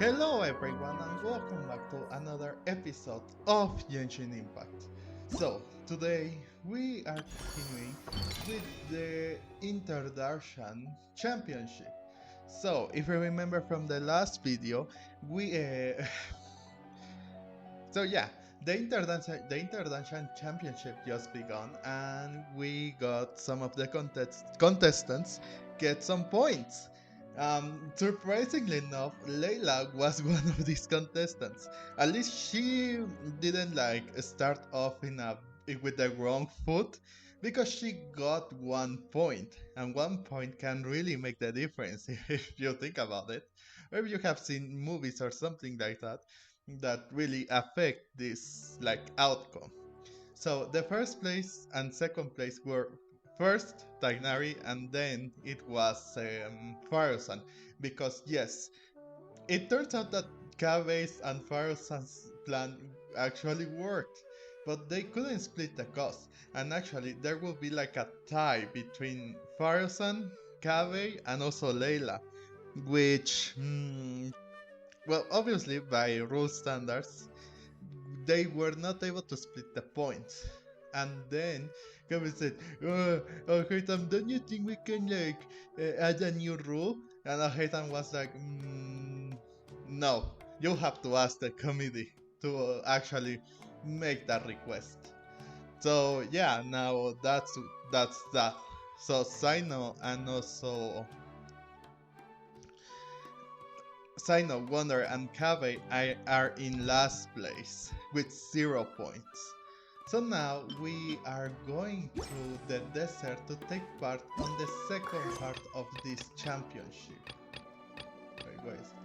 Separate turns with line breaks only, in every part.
Hello everyone and welcome back to another episode of Genshin Impact. So, today we are continuing with the Inter Darshan Championship. So, if you remember from the last video, we so yeah, the Inter Darshan Championship just begun and we got some of the contestants get some points. Surprisingly enough, Layla was one of these contestants. At least she didn't like start off with the wrong foot because she got 1 point, and 1 point can really make the difference if you think about it. Or if you have seen movies or something like that that really affect this like outcome. So the first place and second place were first Tighnari and then it was Faruzan, because yes, it turns out that Kabe's and Faruzan's plan actually worked, but they couldn't split the cost, and actually there will be like a tie between Faruzan, Kabe, and also Layla, which well, obviously by rule standards they were not able to split the points. And then Kevin said, Haytham, don't you think we can like add a new rule? And Haytham was like, no, you have to ask the committee to actually make that request. So yeah, now that's that. So Sino and also Sino, Wonder, and Cave are in last place with 0 points. So now we are going to the desert to take part on the second part of this championship.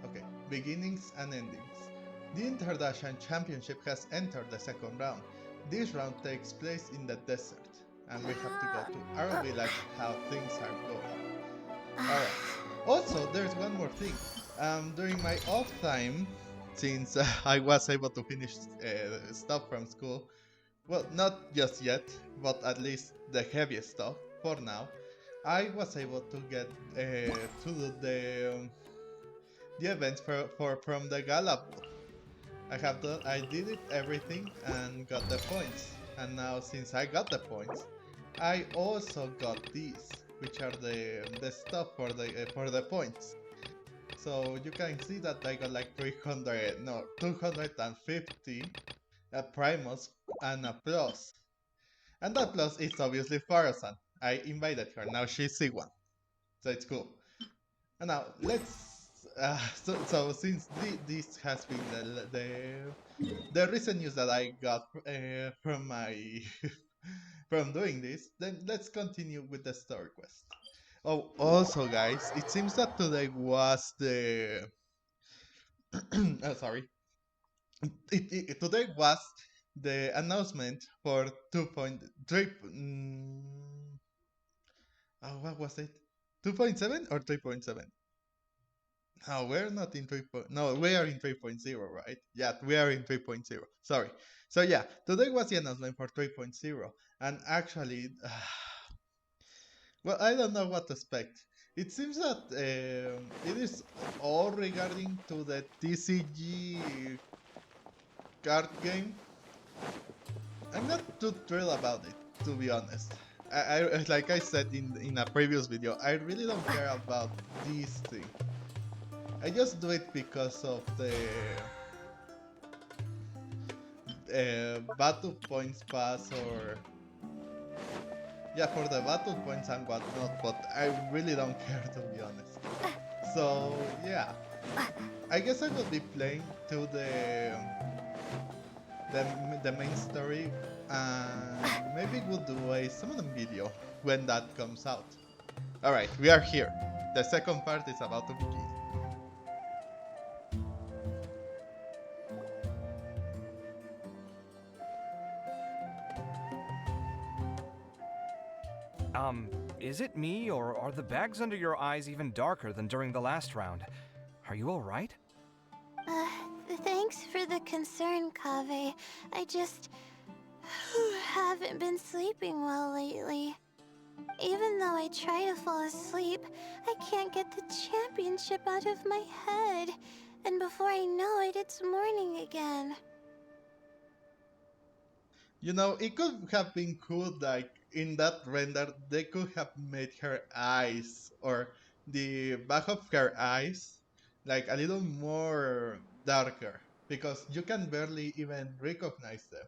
Okay, beginnings and endings. The Inter Darshan Championship has entered the second round. This round takes place in the desert, and we have to go to our village how things are going. Alright. Also, there's one more thing. During my off time, since I was able to finish stuff from school, well, not just yet, but at least the heaviest stuff for now, I was able to get to do the events from the gala booth. I did it everything and got the points. And now since I got the points, I also got these, which are the stuff for the points. So you can see that I got like 250 Primus and a plus. And that plus is obviously Faruzan. I invited her, now she's C1. So it's cool. And now let's. So since this has been the recent news that I got from my from doing this, then let's continue with the story quest. Oh, also, guys, it seems that today was the. Oh, sorry. Today was the announcement for 2.3. What was it? 2.7 or 3.7? No, we're not in 3. No, we are in 3.0, right? Yeah, we are in 3.0. Sorry. So yeah, today was the announcement for 3.0, and actually, well, I don't know what to expect. It seems that it is all regarding to the TCG card game. I'm not too thrilled about it, to be honest. Like I said in a previous video, I really don't care about this thing. I just do it because of the battle points pass, or yeah, for the battle points and whatnot, but I really don't care, to be honest. So yeah, I guess I will be playing to the main story, and maybe we'll do a summon video when that comes out. Alright, we are here. The second part is about to begin.
Is it me, or are the bags under your eyes even darker than during the last round? Are you alright?
Thanks for the concern, Kaveh. I just haven't been sleeping well lately. Even though I try to fall asleep, I can't get the championship out of my head. And before it's morning again.
You know, it could have been cool, like in that render, they could have made her eyes or the back of her eyes like a little more darker because you can barely even recognize them.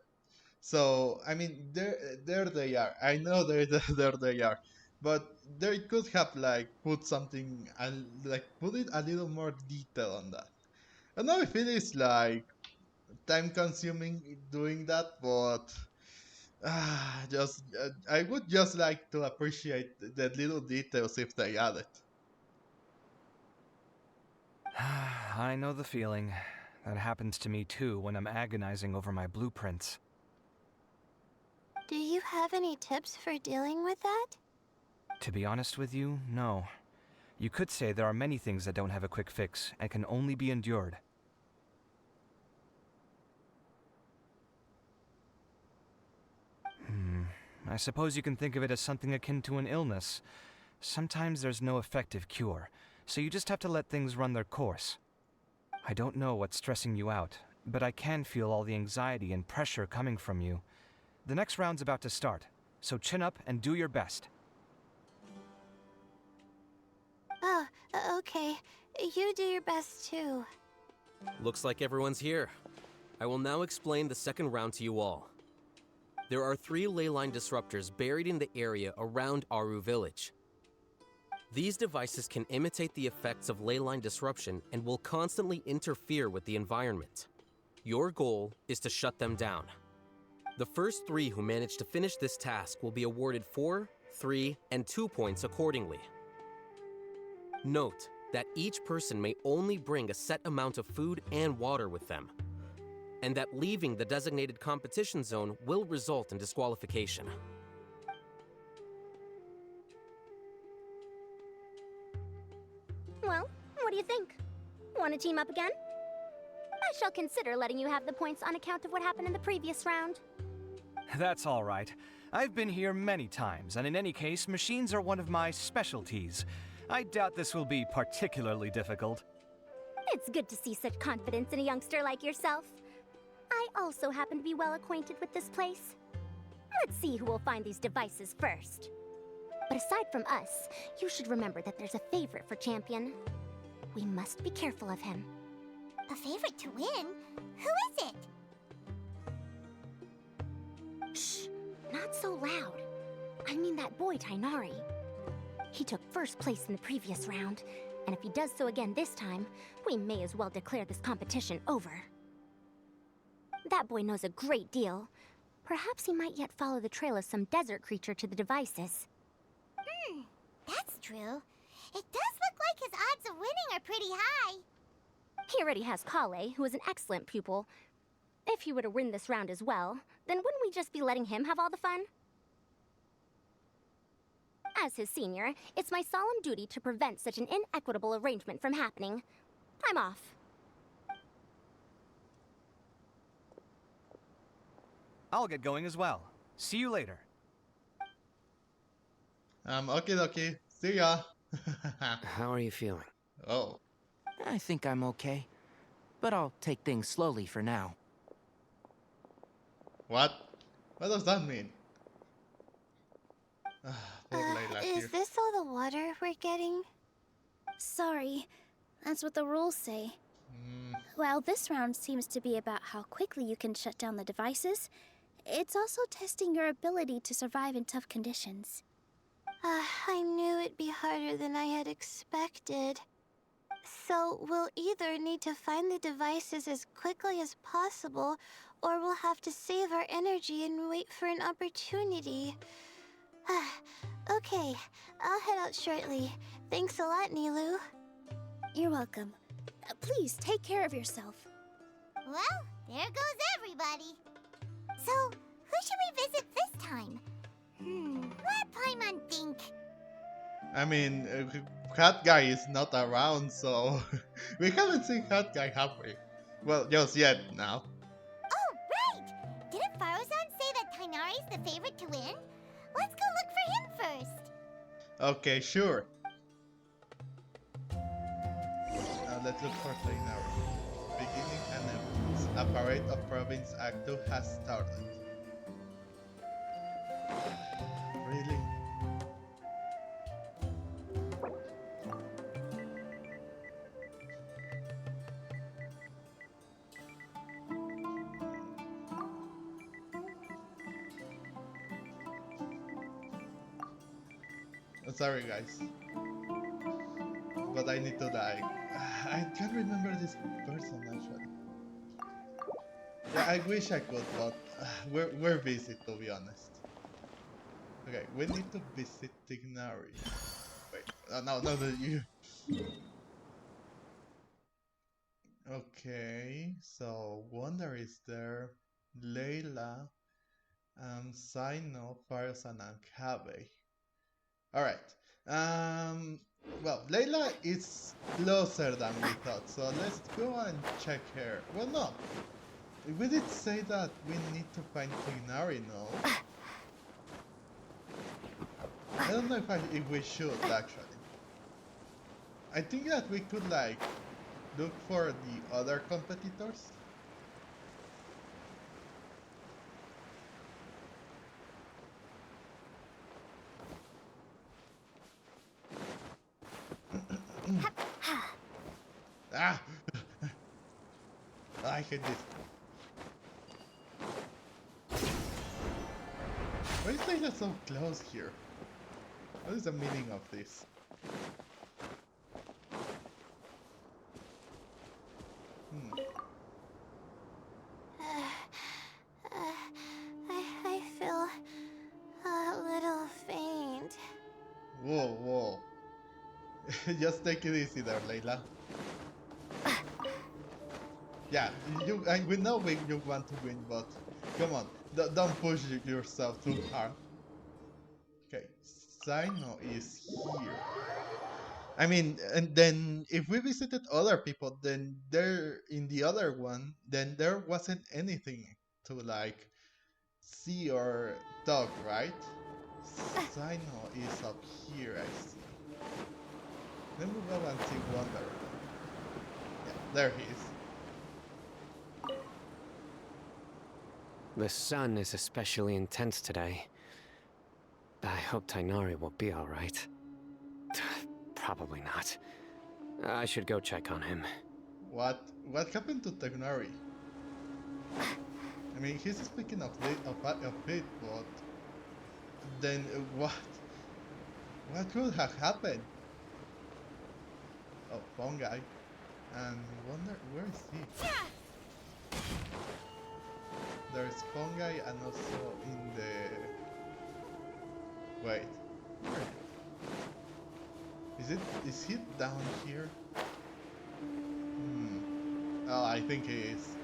So I mean, there they are. I know there they are, but they could have like put something like put it a little more detail on that. I know if it is like time consuming doing that, but just I would just like to appreciate the little details if they add it.
I know the feeling. That happens to me too when I'm agonizing over my blueprints.
Do you have any tips for dealing with that?
To be honest with you, no. You could say there are many things that don't have a quick fix and can only be endured. I suppose you can think of it as something akin to an illness. Sometimes there's no effective cure, so you just have to let things run their course. I don't know what's stressing you out, but I can feel all the anxiety and pressure coming from you. The next round's about to start, so chin up and do your best.
Oh, okay. You do your best too.
Looks like everyone's here. I will now explain the second round to you all. There are 3 ley line disruptors buried in the area around Aru Village. These devices can imitate the effects of ley line disruption and will constantly interfere with the environment. Your goal is to shut them down. The first 3 who manage to finish this task will be awarded 4, 3, and 2 points accordingly. Note that each person may only bring a set amount of food and water with them, and that leaving the designated competition zone will result in disqualification.
Well, what do you think? Want to team up again? I shall consider letting you have the points on account of what happened in the previous round.
That's all right. I've been here many times, and in any case, machines are one of my specialties. I doubt this will be particularly difficult.
It's good to see such confidence in a youngster like yourself. I also happen to be well acquainted with this place. Let's see who will find these devices first. But aside from us, you should remember that there's a favorite for Champion. We must be careful of him.
A favorite to win? Who is it?
Shh! Not so loud. I mean that boy Tighnari. He took first place in the previous round, and if he does so again this time, we may as well declare this competition over. That boy knows a great deal. Perhaps he might yet follow the trail of some desert creature to the devices.
That's true. It does look like his odds of winning are pretty high.
He already has Kale, who is an excellent pupil. If he were to win this round as well, then wouldn't we just be letting him have all the fun? As his senior, it's my solemn duty to prevent such an inequitable arrangement from happening. I'm off.
I'll get going as well. See you later.
Okie dokie. See ya.
How are you feeling?
Oh.
I think I'm okay, but I'll take things slowly for now.
What? What does that mean? Poor Layla here.
Is this all the water we're getting?
Sorry, that's what the rules say. While this round seems to be about how quickly you can shut down the devices, it's also testing your ability to survive in tough conditions.
I knew it'd be harder than I had expected. So we'll either need to find the devices as quickly as possible, or we'll have to save our energy and wait for an opportunity. Okay, I'll head out shortly. Thanks a lot, Nilu.
You're welcome. Please take care of yourself.
Well, there goes everybody. So, who should we visit this time? Let Paimon think.
I mean, Hat Guy is not around, so we haven't seen Hat Guy, have we? Well, just yet now.
Oh, right! Didn't Faruzan say that Tighnari's the favorite to win? Let's go look for him first.
Okay, sure. Let's look for Tighnari. beginning enemies. A parade of Province Act 2 has started. Really? I'm sorry guys, but I need to die. I can't remember this person actually. Yeah, I wish I could, but we're busy to be honest. Okay, we need to visit Tighnari. Wait, no, you. Okay, so Wonder is there, Layla, Saino, Faruzan, and Kabe. Alright, well, Layla is closer than we thought, so let's go and check her. Well, no, we did say that we need to find Tighnari, no? I don't know if we should, actually. I think that we could, like, look for the other competitors. Ah! I hate this. Why is Layla so close here? What is the meaning of this?
I feel a little faint.
Whoa. Just take it easy there, Layla. Yeah, we know you want to win, but come on, don't push yourself too hard. Okay, Sino is here. I mean, and then if we visited other people, then there in the other one, then there wasn't anything to like see or talk, right? Sino is up here, I see. Let me go and see Wonder. Yeah, there he is.
The sun is especially intense today. I hope Tighnari will be all right. Probably not. I should go check on him.
What happened to Tighnari? I mean, he's speaking of it, but then what could have happened? Oh, Fungi. And Wonder, where is he? There's Fungi and also in the... Wait. Where? Is he down here? Oh, I think he is.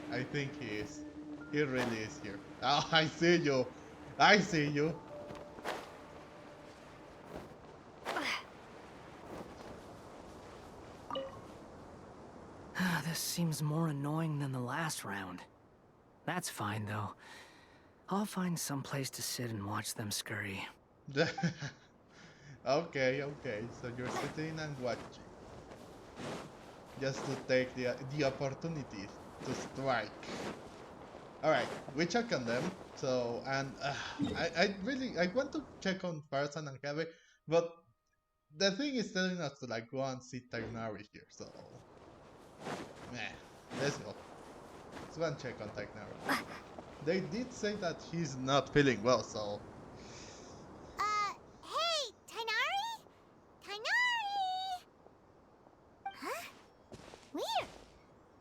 He really is here. Oh, I see you.
This seems more annoying than the last round. That's fine, though. I'll find some place to sit and watch them scurry.
Okay. So you're sitting and watching. Just to take the opportunity to strike. Alright, we check on them. So, and I want to check on Faruzan and Kabe, but the thing is telling us to like go and see Tighnari here, so... Meh, let's go. Let's go and check on Tighnari. They did say that he's not feeling well, so...
Hey, Tighnari? Tighnari! Huh? Weird.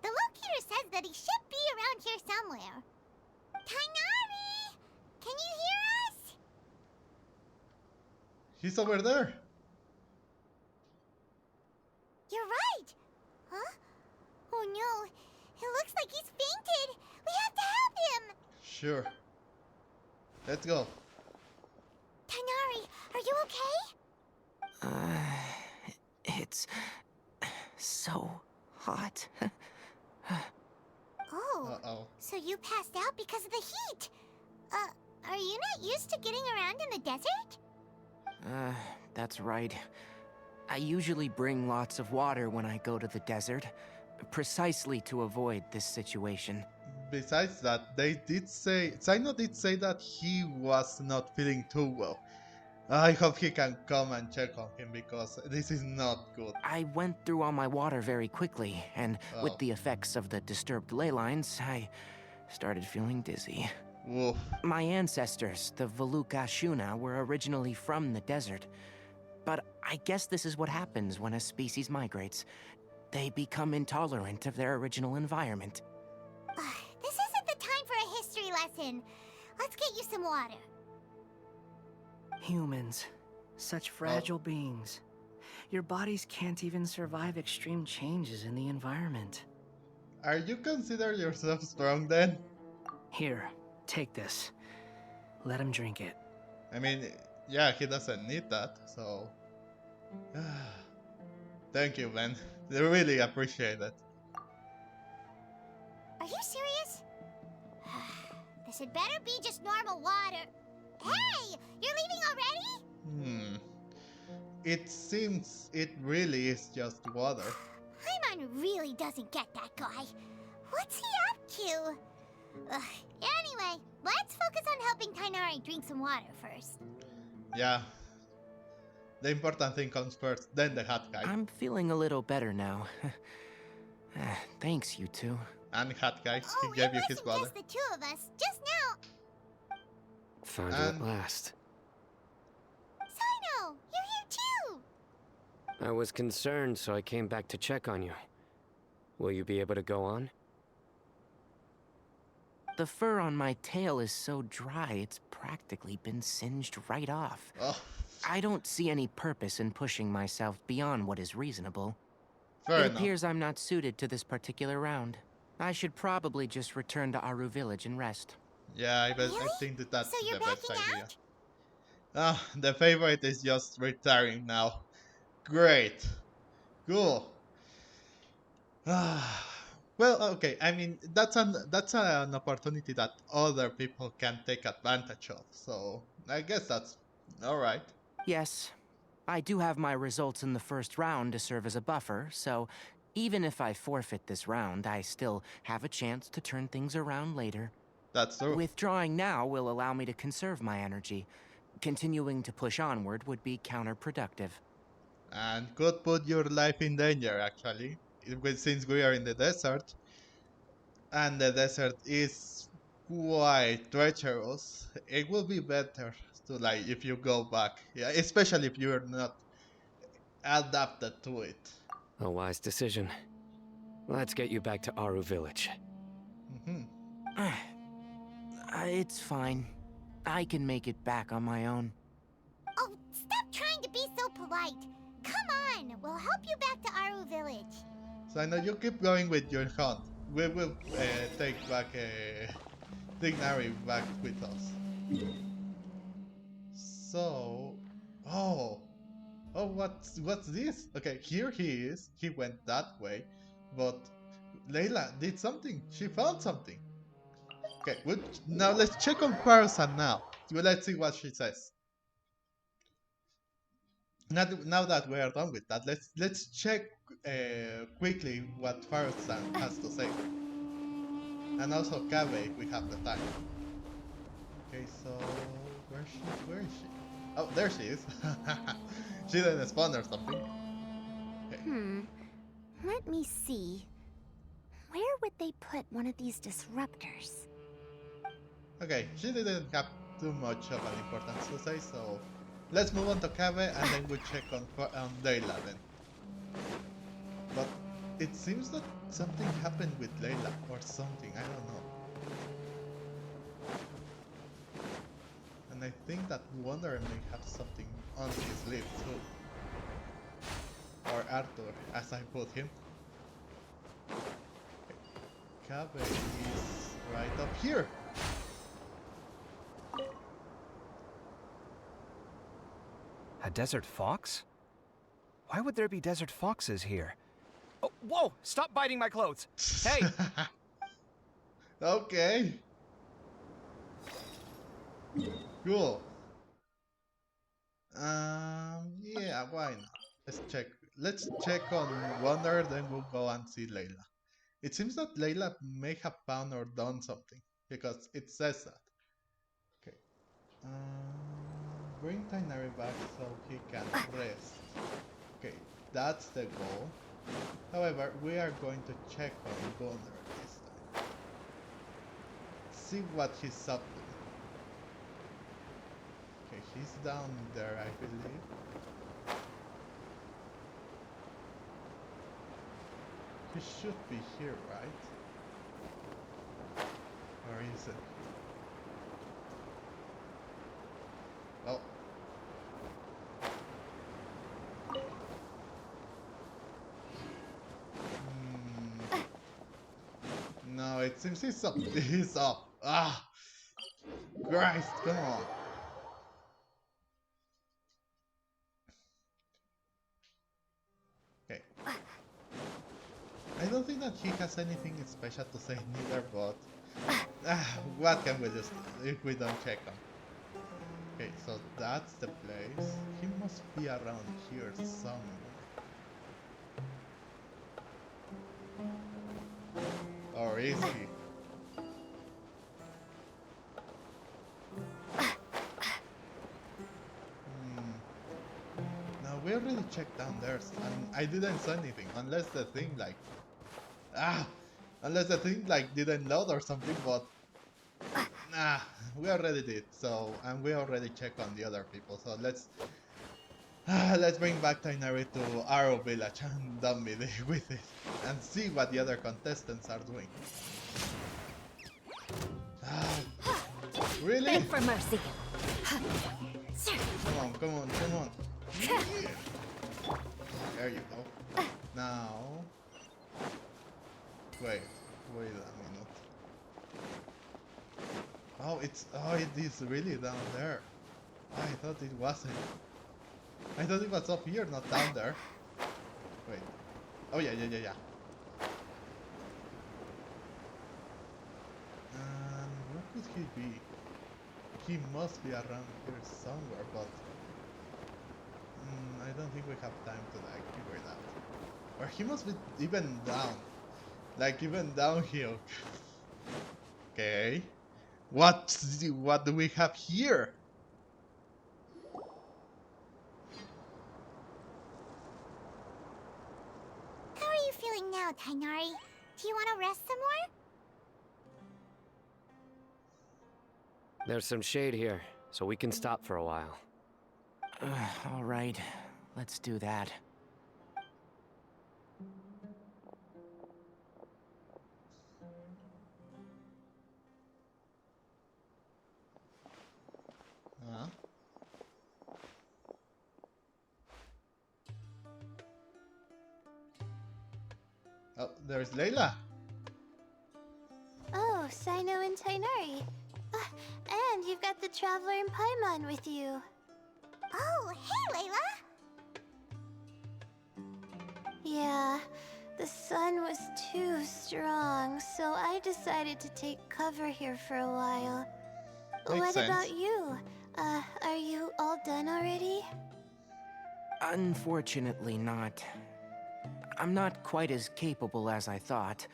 The locator says that he should be around here somewhere. Tighnari! Can you hear us?
He's over there!
You're right! Huh? Oh no, it looks like he's fainted! We have to help him!
Sure. Let's go.
Tighnari, are you okay?
It's so hot.
Oh.
Uh-oh.
So you passed out because of the heat? Are you not used to getting around in the desert?
That's right. I usually bring lots of water when I go to the desert,
precisely to avoid this situation.
Besides that, they did say, Zaino did say that he was not feeling too well. I hope he can come and check on him because this is not good.
I went through all my water very quickly, and with
Oh.
the effects of the disturbed ley lines, I started feeling dizzy.
Woof.
My ancestors, the Valuka Shuna, were originally from the desert. But I guess this is what happens when a species migrates. They become intolerant of their original environment.
This isn't the time for a history lesson. Let's get you some water.
Humans. Such fragile beings. Your bodies can't even survive extreme changes in the environment.
Are you consider yourself strong then?
Here, take this. Let him drink it.
I mean, yeah, he doesn't need that, so... Thank you, man. I really appreciate it.
Are you serious? This had better be just normal water. Hey! You're leaving already?
It seems it really is just water.
Paimon really doesn't get that guy. What's he up to? Anyway, let's focus on helping Tighnari drink some water first.
Yeah. The important thing comes first, then the hat guy.
I'm feeling a little better now. Thanks, you two.
And hat guy,
Oh,
he gave
it
you his
wasn't
water.
just the two of us. Just now.
Found you at last.
Sino, you're here too.
I was concerned, so I came back to check on you. Will you be able to go on?
The fur on my tail is so dry, it's practically been singed right off.
Oh,
I don't see any purpose in pushing myself beyond what is reasonable.
fair
It
enough.
appears I'm not suited to this particular round. I should probably just return to Aru Village and rest.
Yeah, I
Really?
think that's
So you're
the best
backing
idea.
out?
The favorite is just retiring now. Great. Cool. Well, okay. I mean, that's an opportunity that other people can take advantage of. So I guess that's all right.
Yes, I do have my results in the first round to serve as a buffer, so even if I forfeit this round, I still have a chance to turn things around later.
That's true.
Withdrawing now will allow me to conserve my energy. Continuing to push onward would be counterproductive.
And could put your life in danger, actually, since we are in the desert, and the desert is quite treacherous. It will be better to like if you go back, yeah, especially if you're not adapted to it.
A wise decision. Let's get you back to Aru Village.
It's fine. I can make it back on my own.
Oh, stop trying to be so polite. Come on, we'll help you back to Aru Village.
So I know you keep going with your hunt. We will take back Tighnari back with us. So, oh, what's this? Okay, here he is. He went that way, but Layla did something. She found something. Okay, now let's check on Faruzan now. Let's see what she says. Now that we are done with that, let's check quickly what Faruzan has to say. And also Kabe, if we have the time. Okay, so where is she? Oh, there she is. She didn't spawn or something. Okay.
Let me see. Where would they put one of these disruptors?
Okay, she didn't have too much of an importance to say, so let's move on to Kabe and then we'll check on Layla then. But it seems that something happened with Layla or something, I don't know. And I think that Wonder may have something on his lip too. Or Arthur, as I put him. Okay. Kabe is right up here.
A desert fox? Why would there be desert foxes here? Oh, whoa! Stop biting my clothes! Hey!
Okay. Cool. Yeah, why not? Let's check let's check on Wonder, then we'll go and see Layla. It seems that Layla may have found or done something, because it says that. Okay. Bring Tighnari back so he can rest. Okay, that's the goal. However, we are going to check on Wonder this time. See what he's up to. Okay, he's down there, I believe. He should be here, right? Or is it? Oh. No, it seems he's up. He's up. Ah! Christ, come on. Okay. I don't think that he has anything special to say neither, but what can we do if we don't check him? Okay, so that's the place. He must be around here somewhere. Or is he? No, we already checked down there, and I didn't say anything, unless the thing like... Unless the thing like didn't load or something, but... Nah, we already did, so... And we already checked on the other people, so let's bring back Tighnari to our village and done with it, and see what the other contestants are doing. Really?
Beg for mercy.
Come on, come on, come on. There you go. Now... Wait a minute. Oh, it is really down there. I thought it wasn't. I thought it was up here, not down there. Wait. Oh yeah. Where could he be? He must be around here somewhere, but I don't think we have time to like figure it out. Or he must be even down, like even downhill. Okay, what do we have here?
How are you feeling now, Tighnari? Do you want to rest some more?
There's some shade here, so we can stop for a while.
All right, let's do that.
Huh? Oh, there's Layla.
Oh, Sino and Tighnari. And you've got the Traveler and Paimon with you. Oh, hey, Layla! Yeah, the sun was too strong, so I decided to take cover here for a while.
Makes
What
sense.
about you? Are you all done already?
Unfortunately not. I'm not quite as capable as I thought.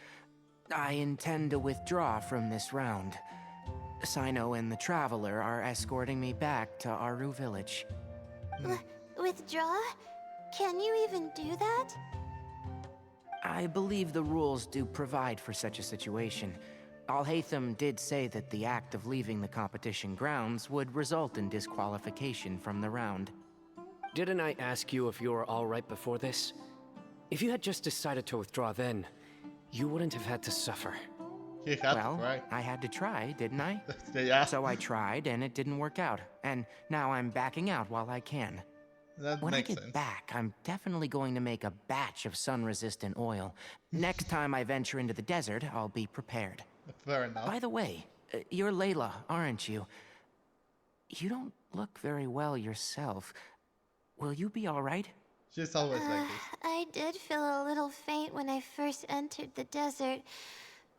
I intend to withdraw from this round. Sino and the Traveler are escorting me back to Aru village.
Withdraw? Can you even do that?
I believe the rules do provide for such a situation. Alhaitham did say that the act of leaving the competition grounds would result in disqualification from the round.
Didn't I ask you if you were all right before this? If you had just decided to withdraw then, you wouldn't have had to suffer.
He had
Well,
to try.
I had to try, didn't I?
Yeah,
So I tried, and it didn't work out. And now I'm backing out while I can.
that
When I
makes
get
sense.
back, I'm definitely going to make a batch of sun-resistant oil. Next time I venture into the desert, I'll be prepared.
Fair enough.
By the way, you're Layla, aren't you? You don't look very well yourself. Will you be all right?
She's always like this.
I did feel a little faint when I first entered the desert,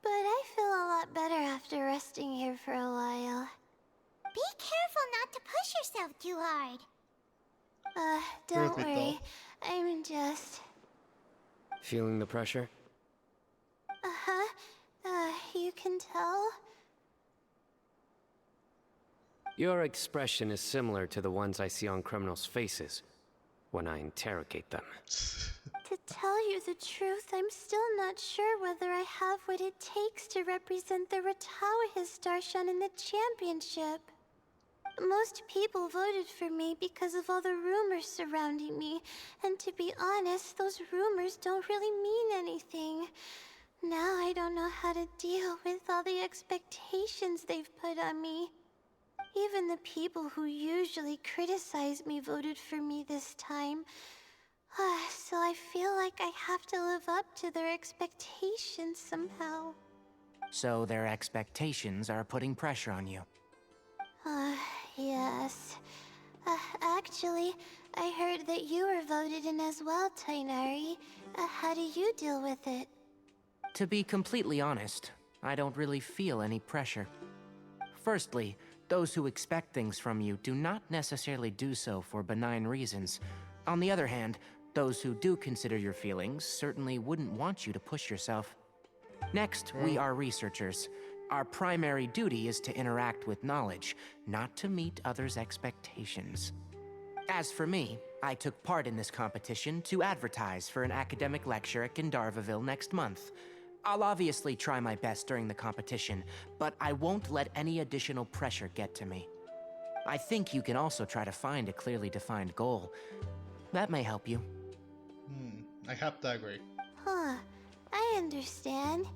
but I feel a lot better after resting here for a while. Be careful not to push yourself too hard. Don't
Truth be
worry.
told.
I'm just...
Feeling the pressure?
Uh-huh. You can tell?
Your expression is similar to the ones I see on criminals' faces when I interrogate them.
To tell you the truth, I'm still not sure whether I have what it takes to represent the Ratauhis Darshan in the championship. Most people voted for me because of all the rumors surrounding me, and to be honest, those rumors don't really mean anything. Now I don't know how to deal with all the expectations they've put on me. Even the people who usually criticize me voted for me this time. So I feel like I have to live up to their expectations somehow.
So their expectations are putting pressure on you.
Yes. Actually, I heard that you were voted in as well, Tighnari. How do you deal with it?
To be completely honest, I don't really feel any pressure. Firstly, those who expect things from you do not necessarily do so for benign reasons. On the other hand, those who do consider your feelings certainly wouldn't want you to push yourself. Next, we are researchers. Our primary duty is to interact with knowledge, not to meet others' expectations. As for me, I took part in this competition to advertise for an academic lecture at Gandharvaville next month. I'll obviously try my best during the competition, but I won't let any additional pressure get to me. I think you can also try to find a clearly defined goal. That may help you.
I have to agree.
Huh. I understand.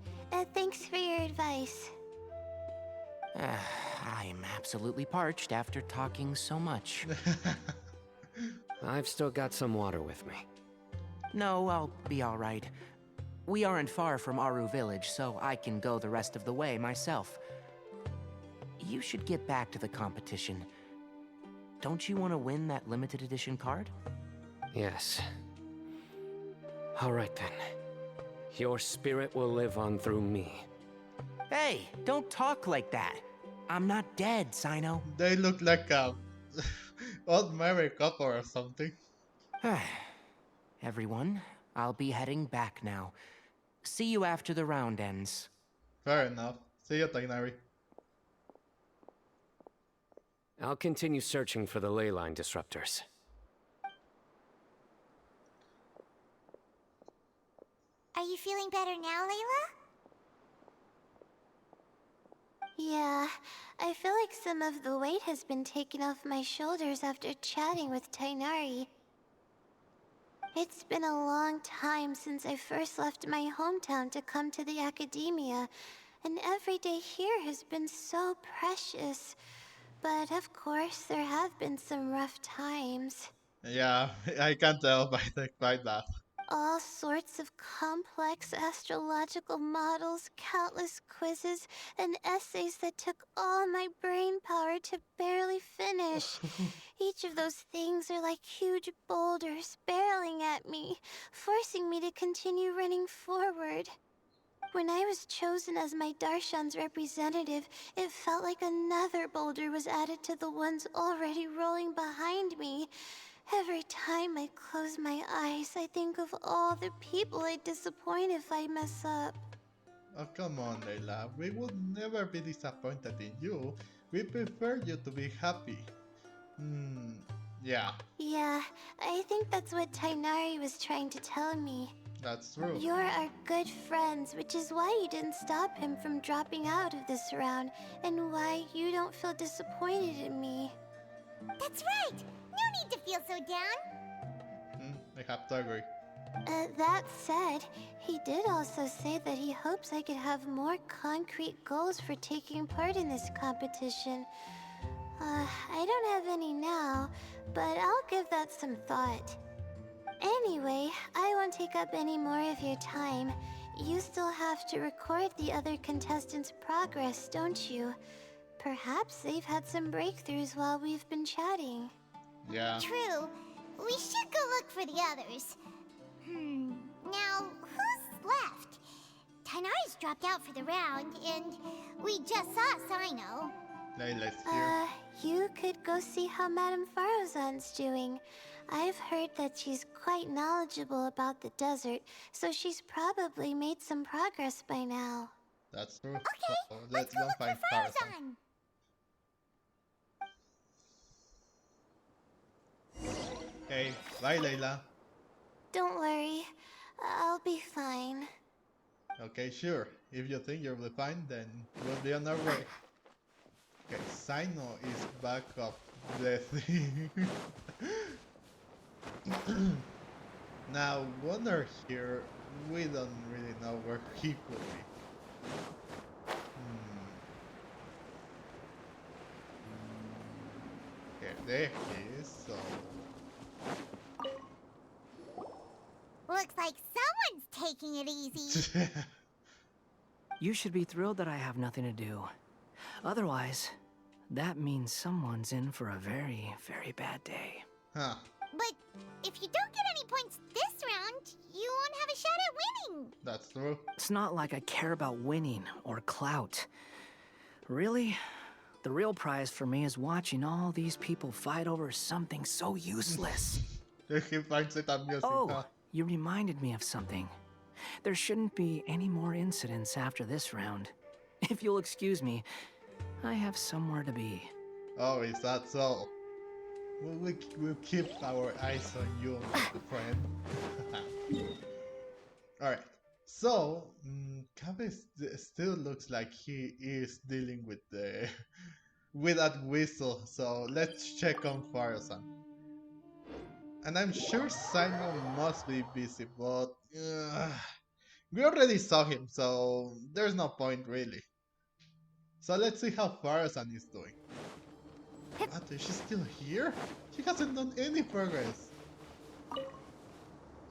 Thanks for your advice.
I'm absolutely parched after talking so much.
I've still got some water with me.
No, I'll be all right. We aren't far from Aru Village, so I can go the rest of the way myself. You should get back to the competition. Don't you want to win that limited edition card?
Yes. All right then. Your spirit will live on through me.
Hey, don't talk like that. I'm not dead, Sino.
They look like a old married couple or something.
Everyone, I'll be heading back now. See you after the round ends.
Fair enough. See you, Tighnari.
I'll continue searching for the ley line disruptors.
Are you feeling better now, Layla?
Yeah, I feel like some of the weight has been taken off my shoulders after chatting with Tighnari. It's been a long time since I first left my hometown to come to the academia, and every day here has been so precious. But of course, there have been some rough times.
Yeah, I can tell by that.
All sorts of complex astrological models, countless quizzes, and essays that took all my brain power to barely finish. Each of those things are like huge boulders barreling at me, forcing me to continue running forward. When I was chosen as my Darshan's representative, it felt like another boulder was added to the ones already rolling behind me. Every time I close my eyes, I think of all the people I'd disappoint if I mess up.
Oh, come on, Layla. We would never be disappointed in you. We prefer you to be happy. Yeah,
Yeah, I think that's what Tighnari was trying to tell me.
that's true.
You're our good friends, which is why you didn't stop him from dropping out of this round, and why you don't feel disappointed in me.
That's right! No need to feel so down!
I have to agree.
That said, he did also say that he hopes I could have more concrete goals for taking part in this competition. I don't have any now, but I'll give that some thought. Anyway, I won't take up any more of your time. You still have to record the other contestants' progress, don't you? Perhaps they've had some breakthroughs while we've been chatting.
Yeah.
True. We should go look for the others. Now, who's left? Tighnari's dropped out for the round, and we just saw Sino.
Layla's here.
You could go see how Madame Faruzan's doing. I've heard that she's quite knowledgeable about the desert, so she's probably made some progress by now.
That's true.
Okay,
So
let's
let's
go
go
look
find
for
Faruzan.
Faruzan.
Okay, bye Layla.
Don't worry, I'll be fine.
Okay, sure. If you think you'll be fine, then we'll be on our way. Okay, Sino is back up the thing. Now, Wonder here, we don't really know where he could be. Okay, there he is, so...
Looks like someone's taking it easy.
You should be thrilled that I have nothing to do. Otherwise, that means someone's in for a very, very bad day.
Huh.
But if you don't get any points this round, you won't have a shot at winning.
That's true.
It's not like I care about winning or clout. Really, the real prize for me is watching all these people fight over something so useless.
He finds it amusing,
Oh,
huh?
you reminded me of something. There shouldn't be any more incidents after this round. If you'll excuse me, I have somewhere to be.
Oh, is that so? We'll keep our eyes on you, my friend. Alright, so, Kabe still looks like he is dealing with the... with that whistle, so let's check on Faruzan. And I'm sure Simon must be busy, but... we already saw him, so there's no point really. So let's see how Faruzan is doing. What, is she still here? She hasn't done any progress.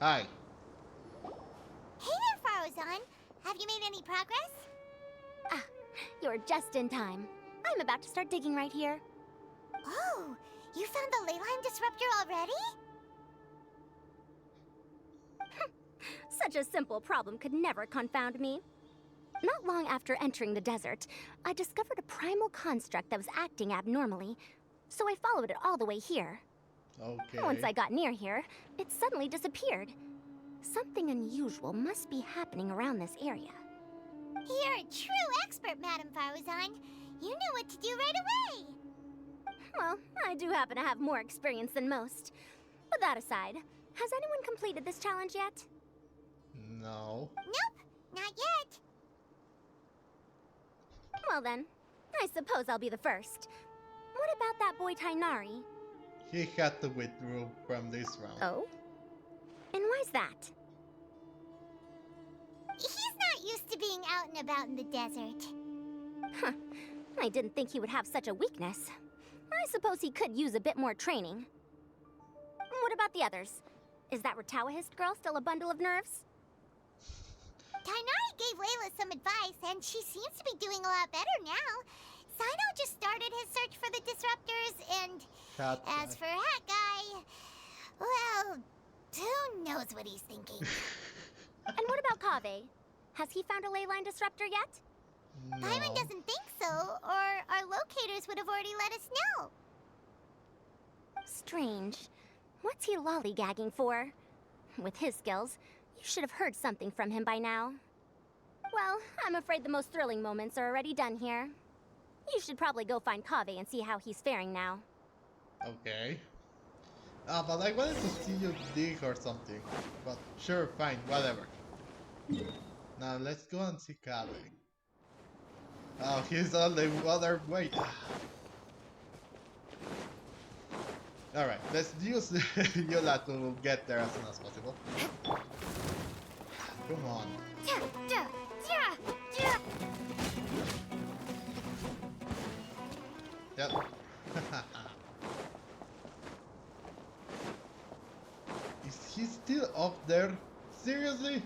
Hi.
Hey there, Faruzan. Have you made any progress?
Ah, you're just in time. I'm about to start digging right here.
Oh, you found the Leyline Disruptor already?
Such a simple problem could never confound me. Not long after entering the desert, I discovered a primal construct that was acting abnormally, so I followed it all the way here.
Okay.
Once I got near here, it suddenly disappeared. Something unusual must be happening around this area.
You're a true expert, Madam Faruzan. You knew what to do right away.
Well, I do happen to have more experience than most. But that aside, has anyone completed this challenge yet?
No.
Nope, not yet.
Well then, I suppose I'll be the first. What about that boy Tighnari?
He had to withdraw from this round.
Oh? And why's that?
He's not used to being out and about in the desert.
Huh. I didn't think he would have such a weakness. I suppose he could use a bit more training. What about the others? Is that Ratawahist girl still a bundle of nerves?
Tighnari gave Layla some advice, and she seems to be doing a lot better now. Sino just started his search for the disruptors, and as for Hat Guy, well, who knows what he's thinking.
And what about Kaveh? Has he found a leyline disruptor yet?
No.
Paimon doesn't think so, or our locators would have already let us know.
Strange. What's he lollygagging for? With his skills, you should have heard something from him by now. Well, I'm afraid the most thrilling moments are already done here. You should probably go find Kaveh and see how he's faring now.
Okay. But I wanted to see you dig or something. But sure, fine, whatever. Now let's go and see Kabe. Oh, he's on the other way. Alright, let's use Yola to get there as soon as possible. Come on. Yep. Is he still up there? Seriously?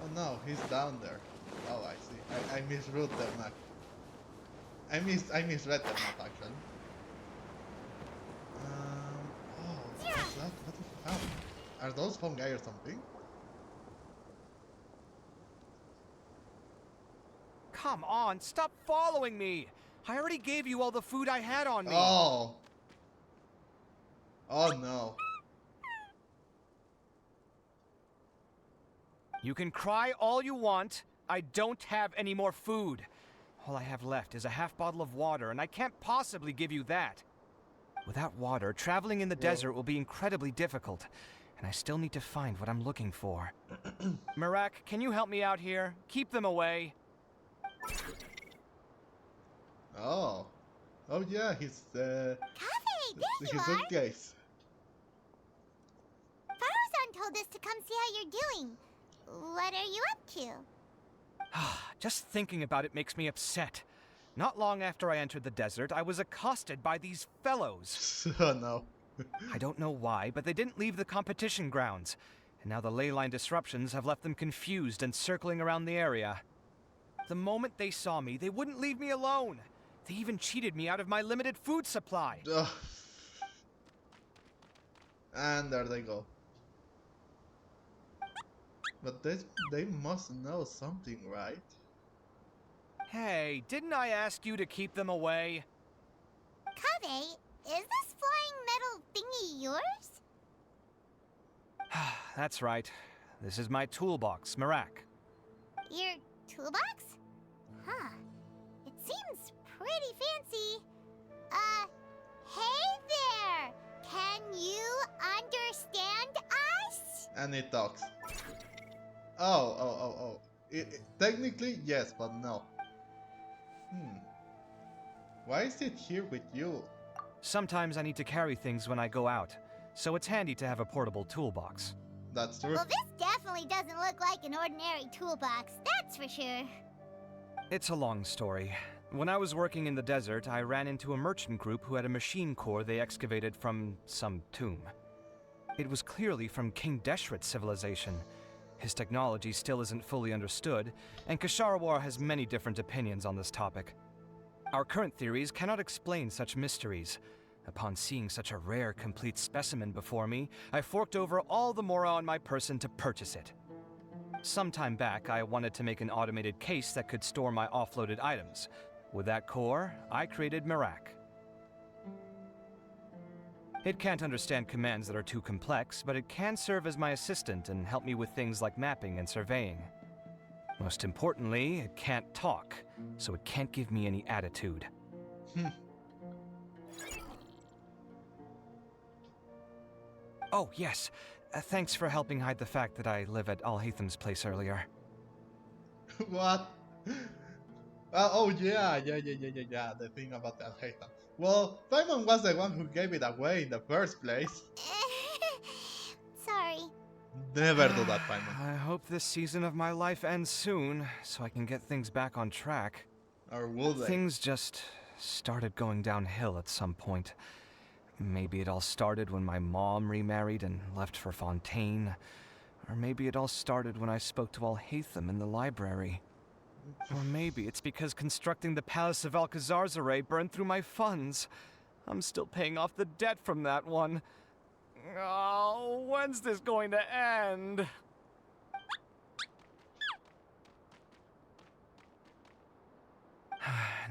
Oh no, he's down there. Oh, I see. I misread the map. I misread the map actually. Oh, what's that? What did he found? Are those fungi or something?
Come on, stop following me! I already gave you all the food I had on me!
Oh! Oh no.
You can cry all you want. I don't have any more food. All I have left is a half bottle of water, and I can't possibly give you that. Without water, traveling in the desert will be incredibly difficult, and I still need to find what I'm looking for. Marak, can you help me out here? Keep them away.
Oh. Oh yeah, he's
Coffee, there
his
you are.
suitcase.
Faruzan told us to come see how you're doing. What are you up to?
Just thinking about it makes me upset. Not long after I entered the desert, I was accosted by these fellows.
Oh no.
I don't know why, but they didn't leave the competition grounds. And now the ley line disruptions have left them confused and circling around the area. The moment they saw me, they wouldn't leave me alone. They even cheated me out of my limited food supply.
Ugh. And there they go. But they must know something, right?
Hey, didn't I ask you to keep them away?
Kave, is this flying metal thingy yours?
That's right. This is my toolbox, Marak.
Your toolbox? Huh. It seems pretty fancy. Hey there! Can you understand us?
And it talks. Oh. Technically, yes, but no. Why is it here with you?
Sometimes I need to carry things when I go out, so it's handy to have a portable toolbox.
That's true.
Well, this definitely doesn't look like an ordinary toolbox, that's for sure.
It's a long story. When I was working in the desert, I ran into a merchant group who had a machine core they excavated from some tomb. It was clearly from King Deshret's civilization. His technology still isn't fully understood, and Kasharawar has many different opinions on this topic. Our current theories cannot explain such mysteries. Upon seeing such a rare, complete specimen before me, I forked over all the mora on my person to purchase it. Some time back, I wanted to make an automated case that could store my offloaded items. With that core, I created Marak. It can't understand commands that are too complex, but it can serve as my assistant and help me with things like mapping and surveying. Most importantly, it can't talk, so it can't give me any attitude. Oh, yes. Thanks for helping hide the fact that I live at Al-Haytham's place earlier.
What? Oh yeah, the thing about the Al-Haytham. Well, Paimon was the one who gave it away in the first place.
Sorry.
Never do that, Paimon.
I hope this season of my life ends soon, so I can get things back on track.
Or will they?
Things just started going downhill at some point. Maybe it all started when my mom remarried and left for Fontaine. Or maybe it all started when I spoke to Al-Haytham in the library. Or maybe it's because constructing the Palace of Alcazarzaray burned through my funds. I'm still paying off the debt from that one. Oh, when's this going to end?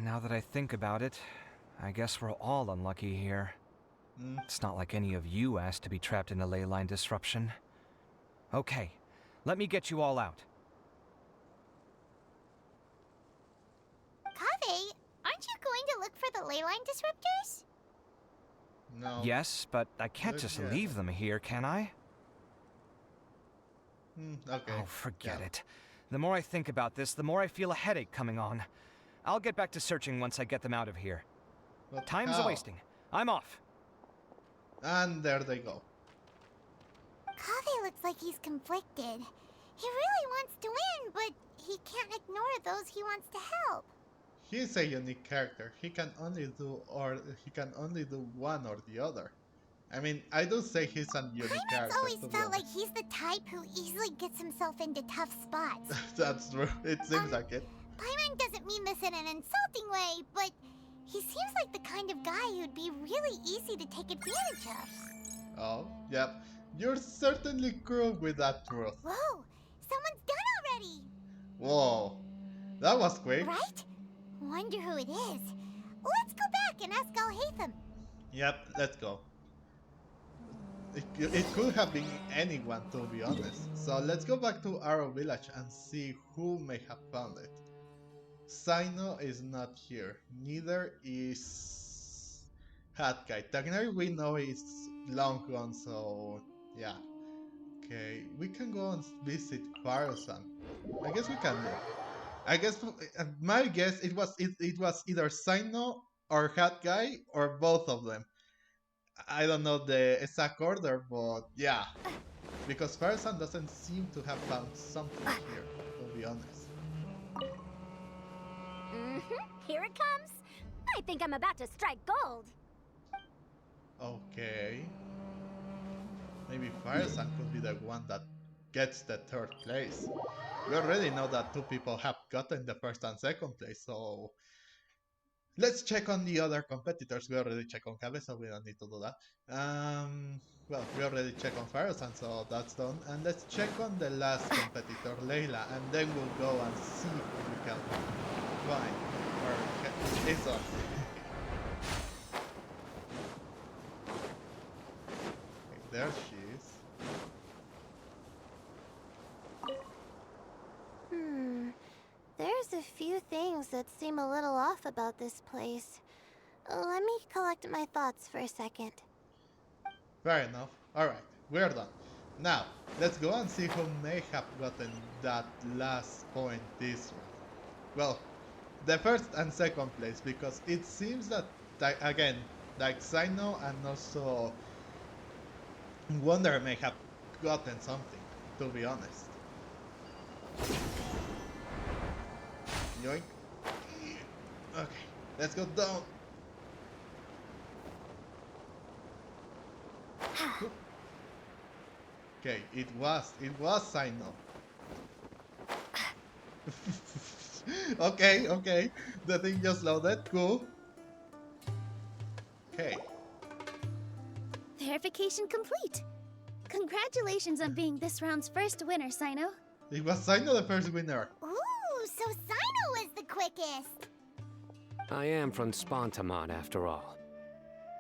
Now that I think about it, I guess we're all unlucky here. It's not like any of you asked to be trapped in a ley line disruption. Okay, let me get you all out.
Kave, aren't you going to look for the ley line disruptors?
No.
Yes, but I can't just
Yeah.
leave them here, can I?
Okay.
Oh, forget
Yeah.
it. The more I think about this, the more I feel a headache coming on. I'll get back to searching once I get them out of here.
But
Time's
how?
a-wasting. I'm off.
And there they go.
Kave looks like he's conflicted. He really wants to win, but he can't ignore those he wants to help.
He's a unique character. He can only do one or the other. I mean, I do say he's a unique
Paimon's
character.
always
to be
felt like
honest.
he's the type who easily gets himself into tough spots.
That's true. It seems like it.
Paimon doesn't mean this in an insulting way, but he seems like the kind of guy who'd be really easy to take advantage of.
Oh, yep. You're certainly cruel with that truth.
Whoa! Someone's done already!
Whoa. That was quick.
Right? Wonder who it is. Let's go back and ask Al-Haytham.
Yep, let's go. It could have been anyone, to be honest. So let's go back to Arrow Village and see who may have found it. Sino is not here. Neither is Hat Guy. Tighnari we know is long gone, so yeah. Okay, we can go and visit Faruzan. I guess we can do. I guess my guess it was either Sino or Hat Guy or both of them. I don't know the exact order, but yeah. Because Faruzan doesn't seem to have found something here, to be honest.
Here it comes. I think I'm about to strike gold.
Okay. Maybe Faruzan could be the one that gets the third place. We already know that two people have gotten the first and second place, so let's check on the other competitors. We already checked on Cabe, so we don't need to do that. Well, we already checked on Faruzan, so that's done. And let's check on the last competitor, Layla, and then we'll go and see who we can find. Or it's on. There she is.
There's a few things that seem a little off about this place. Let me collect my thoughts for a second.
Fair enough. Alright, we're done. Now, let's go and see who may have gotten that last point this round. Well, the first and second place, because it seems that, again, like Sino and also Wonder may have gotten something, to be honest. Yoink. Okay, let's go down. Okay, it was Sino. Okay, the thing just loaded, cool. Okay.
Verification complete. Congratulations on being this round's first winner, Sino.
It was Sino the first winner.
Ooh, so Sino was the quickest.
I am from Spontamod, after all.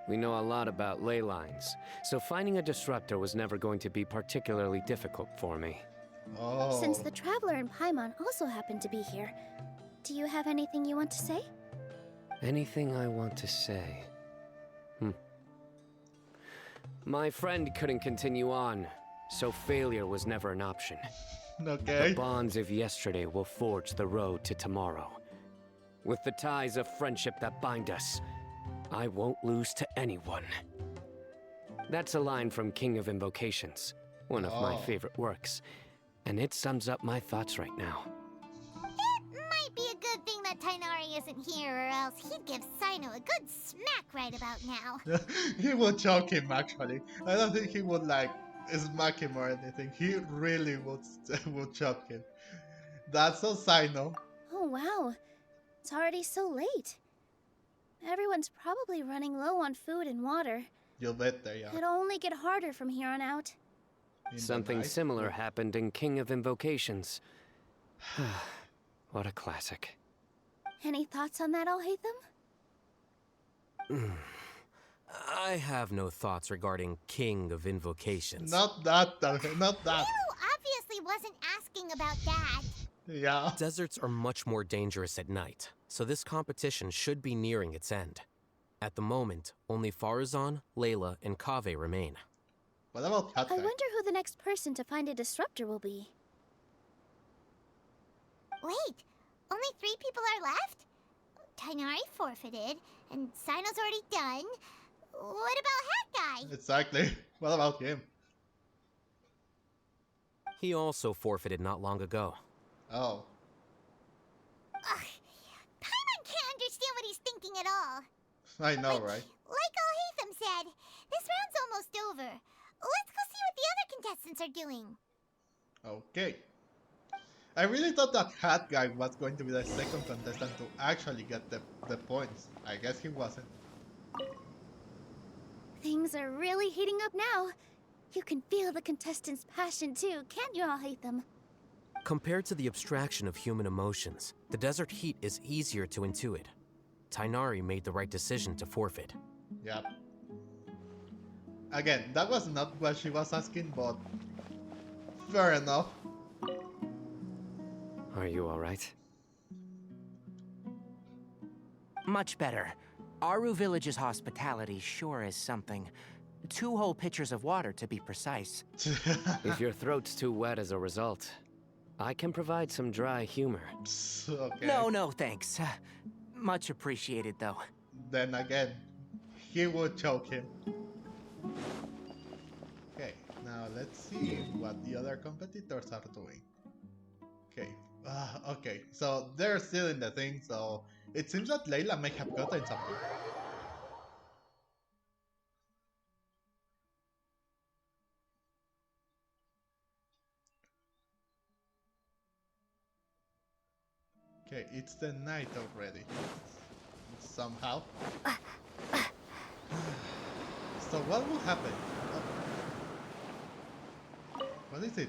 We know a lot about ley lines, so finding a disruptor was never going to be particularly difficult for me.
Oh.
Since the Traveler and Paimon also happen to be here, do you have anything you want to say?
Anything I want to say? My friend couldn't continue on, so failure was never an option.
Okay.
The bonds of yesterday will forge the road to tomorrow. With the ties of friendship that bind us, I won't lose to anyone. That's a line from King of Invocations, one of my favorite works, and it sums up my thoughts right now.
It might be a good thing that Tighnari isn't here, or else he'd give Sino a good smack right about now.
He would choke him, actually. I don't think he would, like, smack him or anything. He really would choke him. That's so Sino.
Oh wow, it's already so late. Everyone's probably running low on food and water.
You'll bet they are.
It'll only get harder from here on out.
Something similar happened in King of Invocations. What a classic.
Any thoughts on that, Al-Haytham?
I have no thoughts regarding King of Invocations.
Not that, not that.
Ew, obviously wasn't asking about that.
Yeah.
Deserts are much more dangerous at night, so this competition should be nearing its end. At the moment, only Faruzan, Layla, and Kaveh remain.
What about Hat
I
Guy?
wonder who the next person to find a disruptor will be.
Wait, only 3 people are left? Tighnari forfeited, and Sino's already done. What about Hat Guy?
Exactly. What about him?
He also forfeited not long ago.
Oh.
Ugh, Paimon can't understand what he's thinking at all.
I know, right?
Like Al-Haytham said, this round's almost over. Let's go see what the other contestants are doing.
Okay. I really thought that Hat Guy was going to be the second contestant to actually get the points. I guess he wasn't.
Things are really heating up now. You can feel the contestants' passion too, can't you, Al-Haytham?
Compared to the abstraction of human emotions, the desert heat is easier to intuit. Tighnari made the right decision to forfeit.
Yep. Again, that was not what she was asking, but fair enough.
Are you alright?
Much better. Aru Village's hospitality sure is something. 2 whole pitchers of water, to be precise.
If your throat's too wet as a result, I can provide some dry humor.
Okay.
No, thanks. Much appreciated, though.
Then again, he would choke him. Okay, now let's see what the other competitors are doing. Okay, okay, so they're still in the thing, so it seems that Layla may have gotten something. Okay, it's the night already. Somehow. So what will happen? What is it?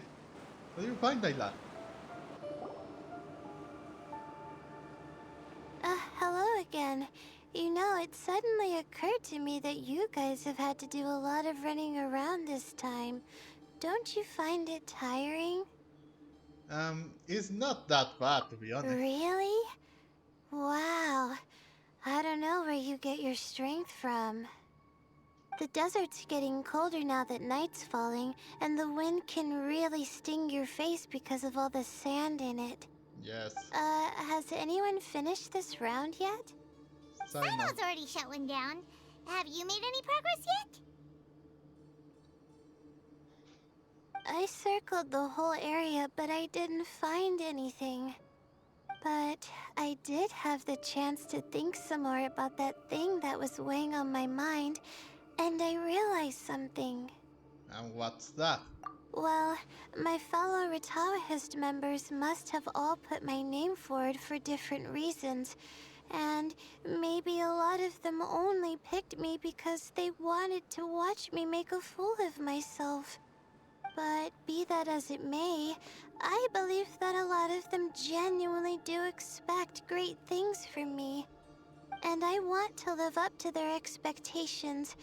What do you find, Layla?
Hello again. You know, it suddenly occurred to me that you guys have had to do a lot of running around this time. Don't you find it tiring?
It's not that bad, to be honest.
Really? Wow. I don't know where you get your strength from. The desert's getting colder now that night's falling, and the wind can really sting your face because of all the sand in it.
Yes.
Has anyone finished this round yet?
Sino's already shutting down. Have you made any progress yet?
I circled the whole area, but I didn't find anything. But I did have the chance to think some more about that thing that was weighing on my mind, and I realized something.
And what's that?
Well, my fellow Ritaohist members must have all put my name forward for different reasons, and maybe a lot of them only picked me because they wanted to watch me make a fool of myself. But be that as it may, I believe that a lot of them genuinely do expect great things from me. And I want to live up to their expectations.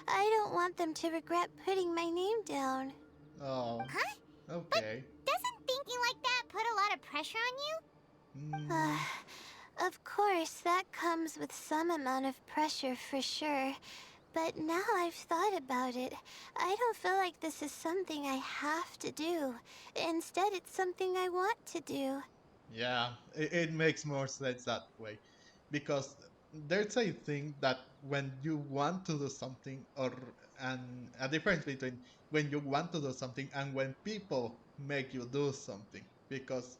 I don't want them to regret putting my name down.
Oh.
Huh?
Okay.
Doesn't thinking like that put a lot of pressure on you?
Of course, that comes with some amount of pressure for sure. But now I've thought about it, I don't feel like this is something I have to do. Instead, it's something I want to do.
Yeah, it makes more sense that way. Because there's a thing that when you want to do something, and a difference between when you want to do something and when people make you do something. Because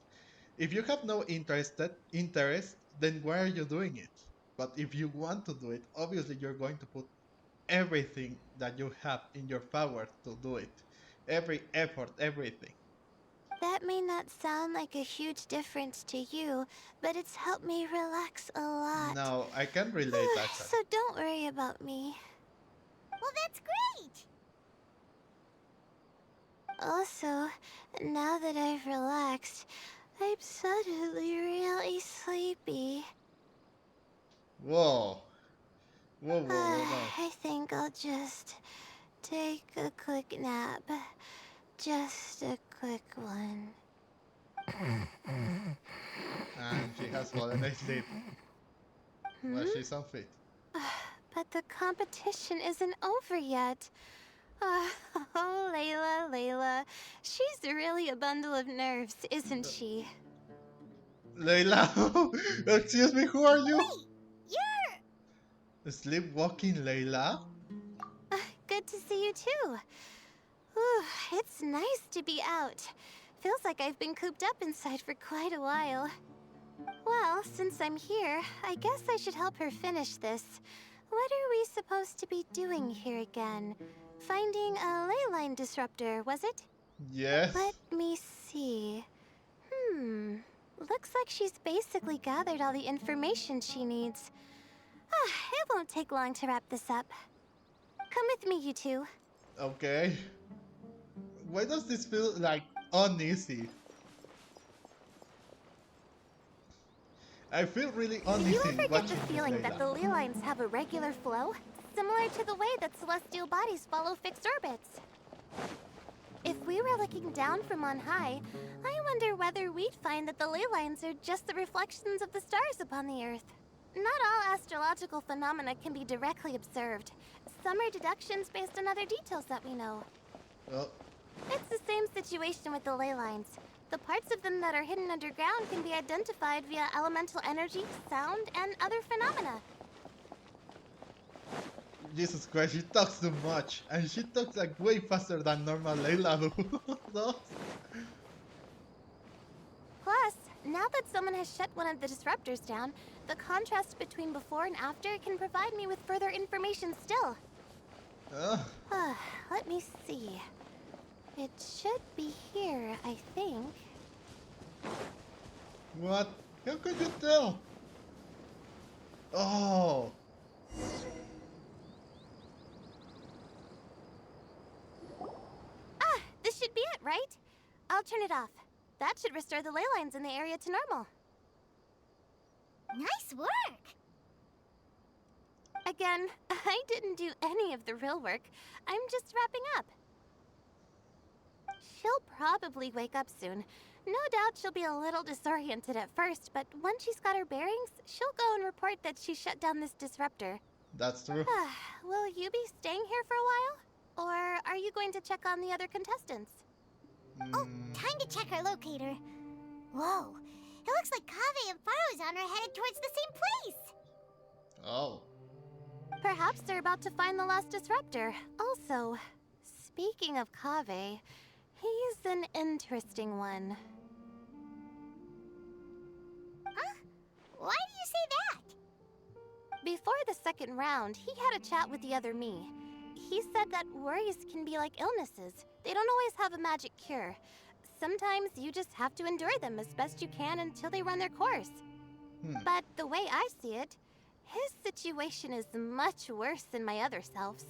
if you have no interest, then why are you doing it? But if you want to do it, obviously you're going to put everything that you have in your power to do it. Every effort, everything.
That may not sound like a huge difference to you, but it's helped me relax a lot.
No, I can relate actually.
So don't worry about me.
Well, that's great!
Also, now that I've relaxed, I'm suddenly really sleepy.
Whoa. Whoa.
I think I'll just take a quick nap. Just a quick one.
And she has fallen asleep. Well, she's unfit.
But the competition isn't over yet. Oh, Layla. She's really a bundle of nerves, isn't she?
Layla! Excuse me, who are you?
Wait, you're...
Sleepwalking Layla?
Good to see you too. Ooh, it's nice to be out. Feels like I've been cooped up inside for quite a while. Well, since I'm here, I guess I should help her finish this. What are we supposed to be doing here again? Finding a ley line disruptor, was it?
Yes.
Let me see. Looks like she's basically gathered all the information she needs. It won't take long to wrap this up. Come with me, you two.
Okay. Why does this feel like uneasy? I feel really
Do you
uneasy
ever get
watching
the
this
feeling that the
Layla.
ley lines have a regular flow? Similar to the way that celestial bodies follow fixed orbits. If we were looking down from on high, I wonder whether we'd find that the ley lines are just the reflections of the stars upon the Earth. Not all astrological phenomena can be directly observed. Some are deductions based on other details that we know.
Oh,
It's the same situation with the ley lines. The parts of them that are hidden underground can be identified via elemental energy, sound, and other phenomena.
Jesus Christ, she talks too much. And she talks like way faster than normal Layla does.
Plus, now that someone has shut one of the disruptors down, the contrast between before and after can provide me with further information still. Let me see. It should be here, I think.
What? How could you tell? Oh.
Ah, this should be it, right? I'll turn it off. That should restore the ley lines in the area to normal.
Nice work!
Again, I didn't do any of the real work. I'm just wrapping up. She'll probably wake up soon. No doubt she'll be a little disoriented at first, but once she's got her bearings, she'll go and report that she shut down this disruptor.
That's true.
Will you be staying here for a while? Or are you going to check on the other contestants?
Oh, time to check our locator. Whoa, it looks like Kaveh and Faruzan are headed towards the same place.
Oh.
Perhaps they're about to find the last disruptor. Also, speaking of Kaveh, he's an interesting one.
Huh? Why do you say that?
Before the second round, he had a chat with the other me. He said that worries can be like illnesses. They don't always have a magic cure. Sometimes you just have to endure them as best you can until they run their course. But the way I see it, his situation is much worse than my other self's.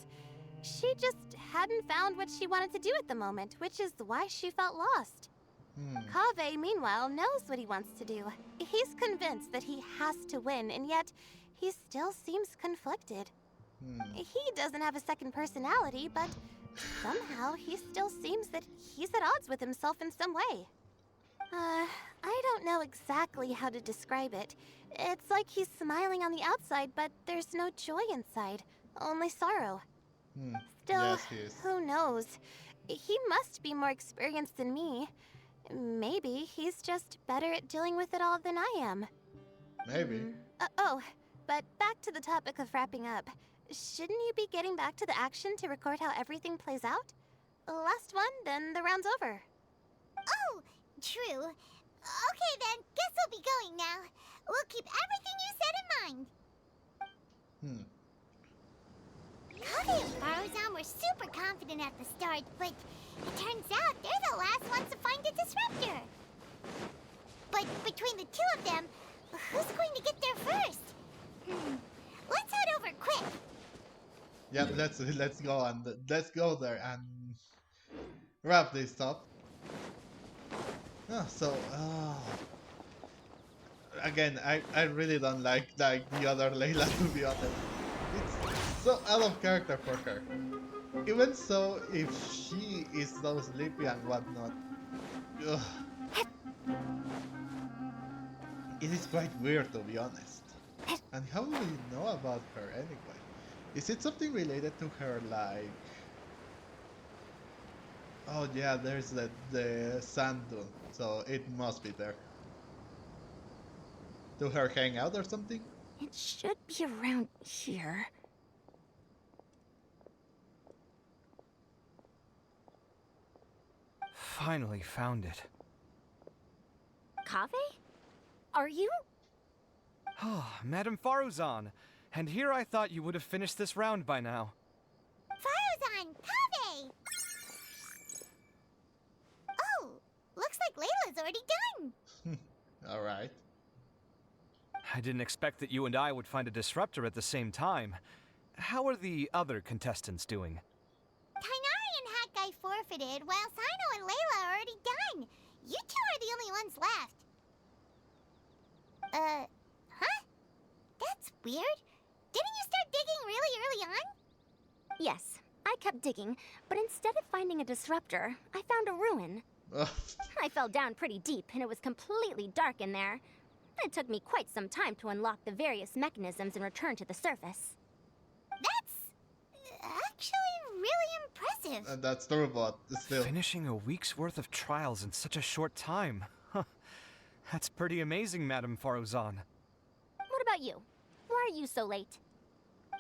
She just hadn't found what she wanted to do at the moment, which is why she felt lost. Kaveh, meanwhile, knows what he wants to do. He's convinced that he has to win, and yet he still seems conflicted. He doesn't have a second personality, but somehow he still seems that he's at odds with himself in some way. I don't know exactly how to describe it. It's like he's smiling on the outside, but there's no joy inside, only sorrow. Still,
Yes, he is.
who knows? He must be more experienced than me. Maybe he's just better at dealing with it all than I am.
Maybe.
But back to the topic of wrapping up. Shouldn't you be getting back to the action to record how everything plays out? Last one, then the round's over.
Oh, true. Okay then, guess we'll be going now. We'll keep everything you said in mind. Kaveh and Faruzan were super confident at the start, but it turns out they're the last ones to find a disruptor. But between the two of them, who's going to get there first? Let's head over quick.
Yeah, let's go there and wrap this up. Again, I really don't like the other Layla, to be honest. It's so out of character for her. Even so, if she is so sleepy and whatnot, it is quite weird, to be honest. And how do we know about her anyway? Is it something related to her, like... Oh yeah, there's the sand dune, so it must be there. To her hangout or something?
It should be around here.
Finally found it.
Kaveh? Are you?
Oh, Madame Faruzan. And here I thought you would have finished this round by now.
Faruzan! Kaveh! Oh, looks like Layla's already done.
Alright.
I didn't expect that you and I would find a disruptor at the same time. How are the other contestants doing?
Tighnari and Hat Guy forfeited, while Sino and Layla are already done. You two are the only ones left. weird? Didn't you start digging really early on? Yes, I kept digging, but instead of finding a disruptor, I found a ruin. I fell down pretty deep, and it was completely dark in there. It took me quite some time to unlock the various mechanisms and return to the surface. That's actually really impressive.
That's true, but still.
Finishing a week's worth of trials in such a short time. Huh. That's pretty amazing, Madame Faruzan.
What about you? Why are you so late?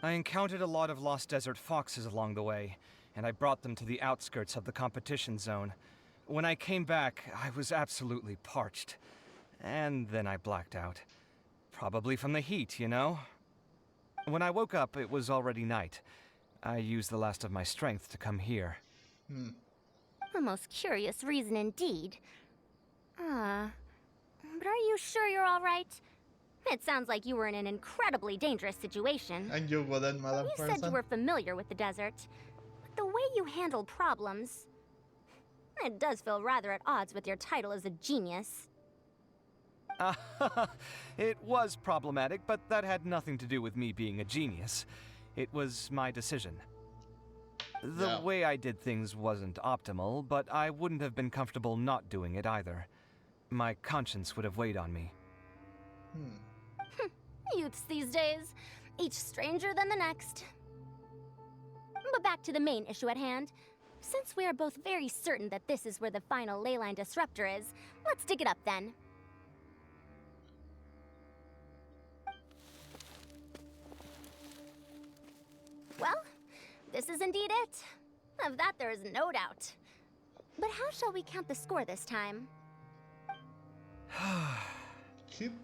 I encountered a lot of lost desert foxes along the way, and I brought them to the outskirts of the competition zone. When I came back, I was absolutely parched. And then I blacked out. Probably from the heat, you know? When I woke up, it was already night. I used the last of my strength to come here.
A most curious reason indeed. But are you sure you're all right? It sounds like you were in an incredibly dangerous situation.
And you wouldn't, Madam
You
Faruzan?
said you were familiar with the desert. But the way you handled problems... It does feel rather at odds with your title as a genius.
It was problematic, but that had nothing to do with me being a genius. It was my decision. The way I did things wasn't optimal, but I wouldn't have been comfortable not doing it either. My conscience would have weighed on me.
Youths these days, each stranger than the next. But back to the main issue at hand. Since we are both very certain that this is where the final leyline disruptor is, let's dig it up then. Well, this is indeed it. Of that there is no doubt. But how shall we count the score this time?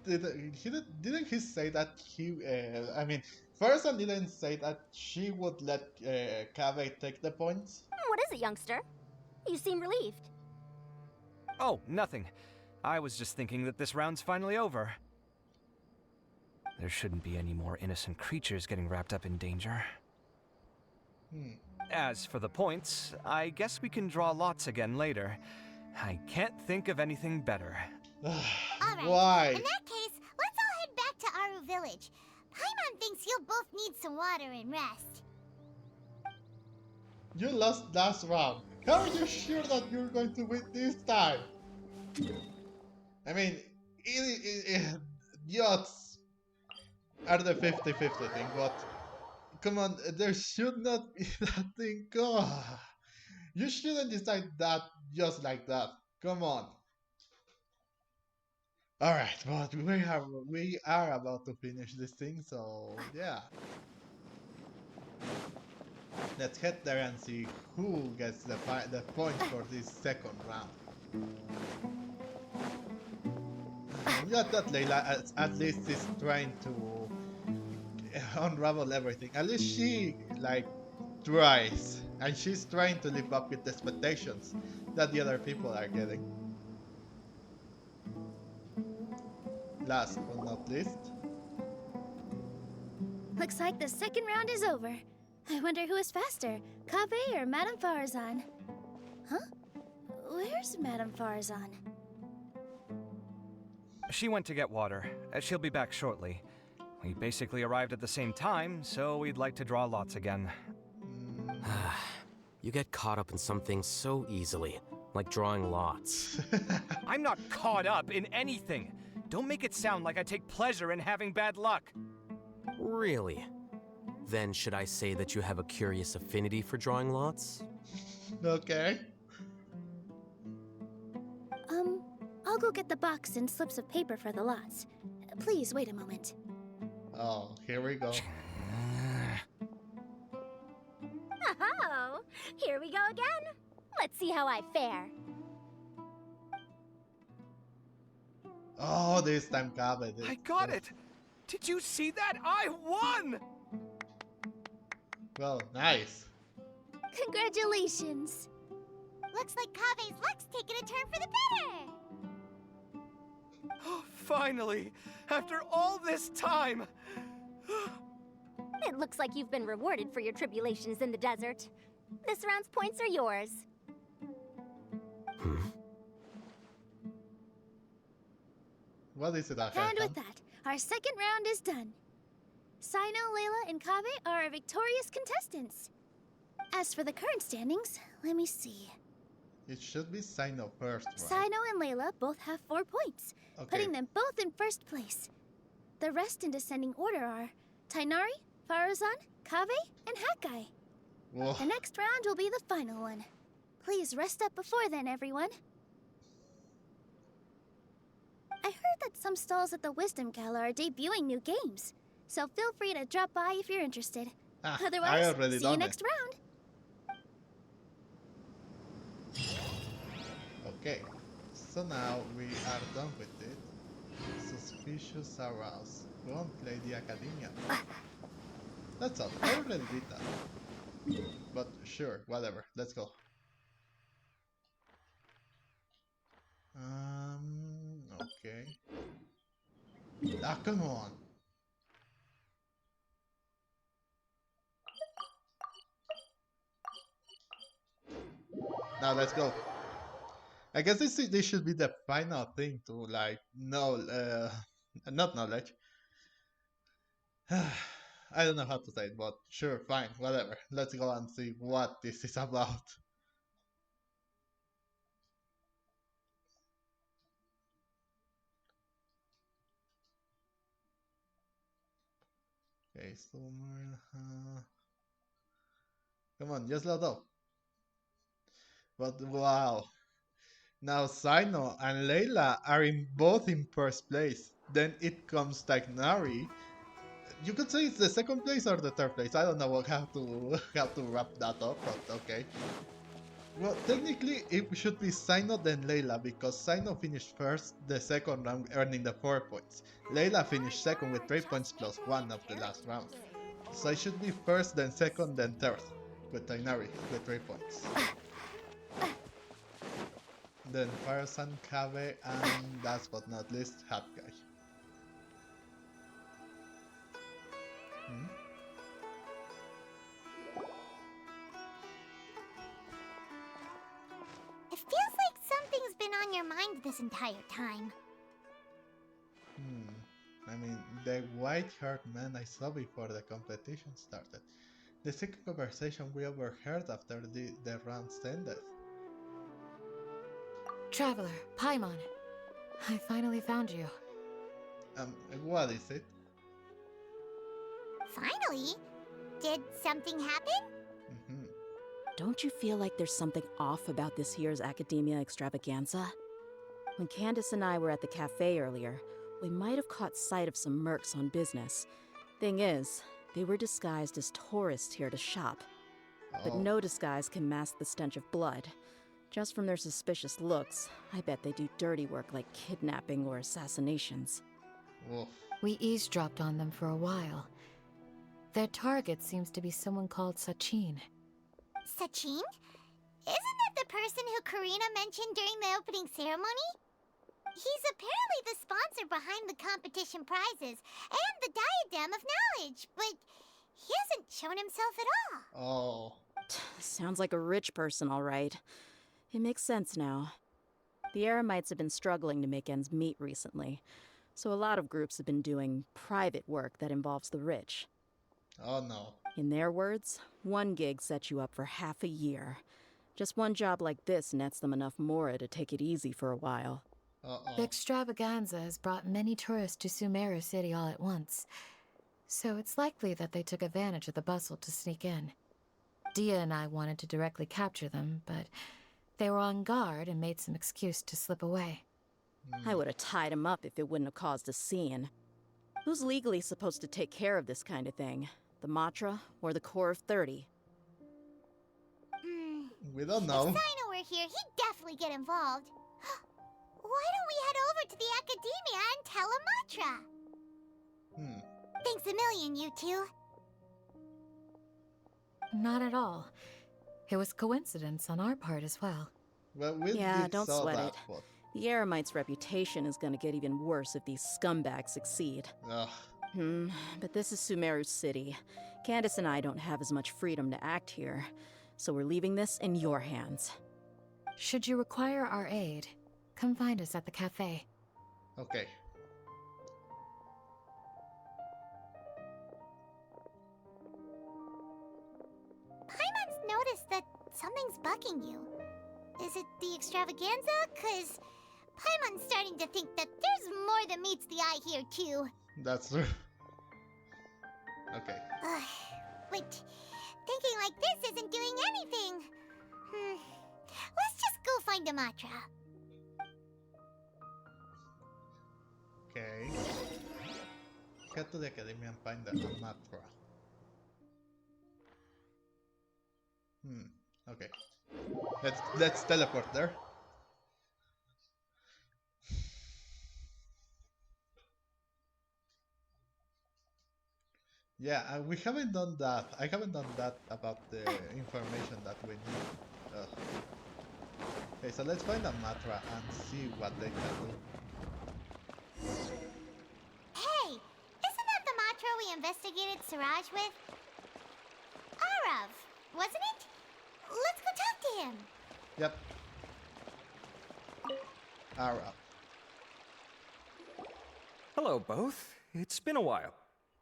Didn't he say that he? I mean, Faruzan didn't say that she would let Kaveh take the points.
What is it, youngster? You seem relieved.
Oh, nothing. I was just thinking that this round's finally over. There shouldn't be any more innocent creatures getting wrapped up in danger. As for the points, I guess we can draw lots again later. I can't think of anything better.
Alright,
Why?
in that case, let's all head back to Aru Village. Paimon thinks you'll both need some water and rest.
You lost last round. How are you sure that you're going to win this time? I mean, yachts are the 50-50 thing, but come on, there should not be that thing. You shouldn't decide that just like that. Come on. Alright, but we are about to finish this thing, so yeah. Let's head there and see who gets the points for this second round. We got that Layla at least is trying to unravel everything. At least she tries, and she's trying to live up with the expectations that the other people are getting. Last but not least,
Looks like the second round is over. I wonder who is faster, Kaveh or Madame Faruzan? Huh? Where's Madame Faruzan?
She went to get water. She'll be back shortly. We basically arrived at the same time, so we'd like to draw lots again.
You get caught up in some things so easily, like drawing lots.
I'm not caught up in anything. Don't make it sound like I take pleasure in having bad luck.
Really? Then should I say that you have a curious affinity for drawing lots?
okay.
I'll go get the box and slips of paper for the lots. Please wait a moment.
Oh, here we go.
Oh, here we go again. Let's see how I fare.
Oh, this time Kaveh.
I got it! Did you see that? I won!
Well, nice.
Congratulations.
Looks like Kaveh's luck's taking a turn for the better.
Oh, finally! After all this time!
It looks like you've been rewarded for your tribulations in the desert. This round's points are yours.
What is it,
And with that, our second round is done. Sino, Layla, and Kaveh are our victorious contestants. As for the current standings, let me see.
It should be Sino first, right?
Sino and Layla both have 4 points, putting them both in first place. The rest in descending order are Tighnari, Faruzan, Kaveh, and Hakai.
Whoa.
The next round will be the final one. Please rest up before then, everyone. I heard that some stalls at the Wisdom Gala are debuting new games, so feel free to drop by if you're interested.
I
Otherwise,
already
see you
done
next
it.
round.
Okay, so now we are done with it. Suspicious aroused. Go and play the academia. That's all. I already did that. But sure, whatever. Let's go. Okay. Ah, come on. Now let's go. I guess this should be the final thing to like know, not knowledge. I don't know how to say it, but sure, fine, whatever. Let's go and see what this is about. Okay, so come on, just load up. But wow. Now Sino and Layla are both in first place. Then it comes Tighnari. You could say it's the second place or the third place. I don't know how to how to wrap that up, but okay. Well, technically it should be Sino then Layla because Sino finished first the second round earning the 4 points. Layla finished second with 3 points plus 1 of the last round. So it should be first then second then third with Tighnari with 3 points. Then Faruzan, Kaveh, and last but not least, Hakai.
It feels like something's been on your mind this entire time.
I mean, the white-haired man I saw before the competition started. The second conversation we overheard after the rounds ended.
Traveler, Paimon. I finally found you.
What is it?
Finally? Did something happen?
Don't you feel like there's something off about this year's Academia Extravaganza? When Candace and I were at the cafe earlier, we might have caught sight of some mercs on business. Thing is, they were disguised as tourists here to shop. But no disguise can mask the stench of blood. Just from their suspicious looks, I bet they do dirty work like kidnapping or assassinations.
Woof.
We eavesdropped on them for a while. Their target seems to be someone called Sachin.
Sachin? Isn't that the person who Karina mentioned during the opening ceremony? He's apparently the sponsor behind the competition prizes and the Diadem of Knowledge, but he hasn't shown himself at all.
Sounds like a rich person, all right. It makes sense now. The Eremites have been struggling to make ends meet recently, so a lot of groups have been doing private work that involves the rich.
Oh no.
In their words, one gig sets you up for half a year. Just one job like this nets them enough mora to take it easy for a while.
The extravaganza has brought many tourists to Sumeru City all at once, so it's likely that they took advantage of the bustle to sneak in. Dia and I wanted to directly capture them, but they were on guard and made some excuse to slip away.
I would have tied him up if it wouldn't have caused a scene. Who's legally supposed to take care of this kind of thing? The Matra or the Core of 30?
We don't know.
If Sino were here, he'd definitely get involved. Why don't we head over to the Academia and tell Amatra? Thanks a million, you two.
Not at all. It was coincidence on our part as well.
Well, we
Don't
saw
sweat
that,
it.
but...
The Eremites' reputation is going to get even worse if these scumbags succeed. But this is Sumeru City. Candace and I don't have as much freedom to act here, so we're leaving this in your hands.
Should you require our aid, come find us at the cafe.
Okay.
Something's bugging you. Is it the extravaganza? 'Cause Paimon's starting to think that there's more than meets the eye here, too.
That's true. Okay.
But thinking like this isn't doing anything. Let's just go find a mantra.
Okay. Get to the academy and find the mantra. Okay. Let's teleport there. Yeah, we haven't done that. I haven't done that about the information that we need. Ugh. Okay, so let's find a mantra and see what they can do.
Hey, isn't that the mantra we investigated Siraj with? Arav, wasn't it? Let's go talk to him.
Yep. Alright.
Hello, both. It's been a while.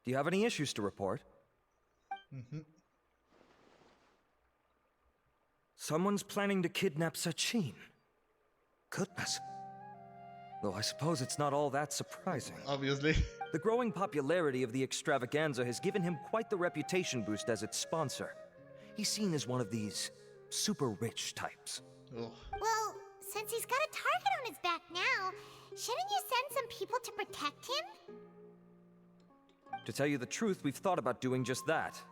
Do you have any issues to report? Someone's planning to kidnap Sachin. Goodness. Though I suppose it's not all that surprising.
Obviously.
The growing popularity of the extravaganza has given him quite the reputation boost as its sponsor. He's seen as one of these super rich types.
Ugh.
Well, since he's got a target on his back now, shouldn't you send some people to protect him?
To tell you the truth, we've thought about doing just that.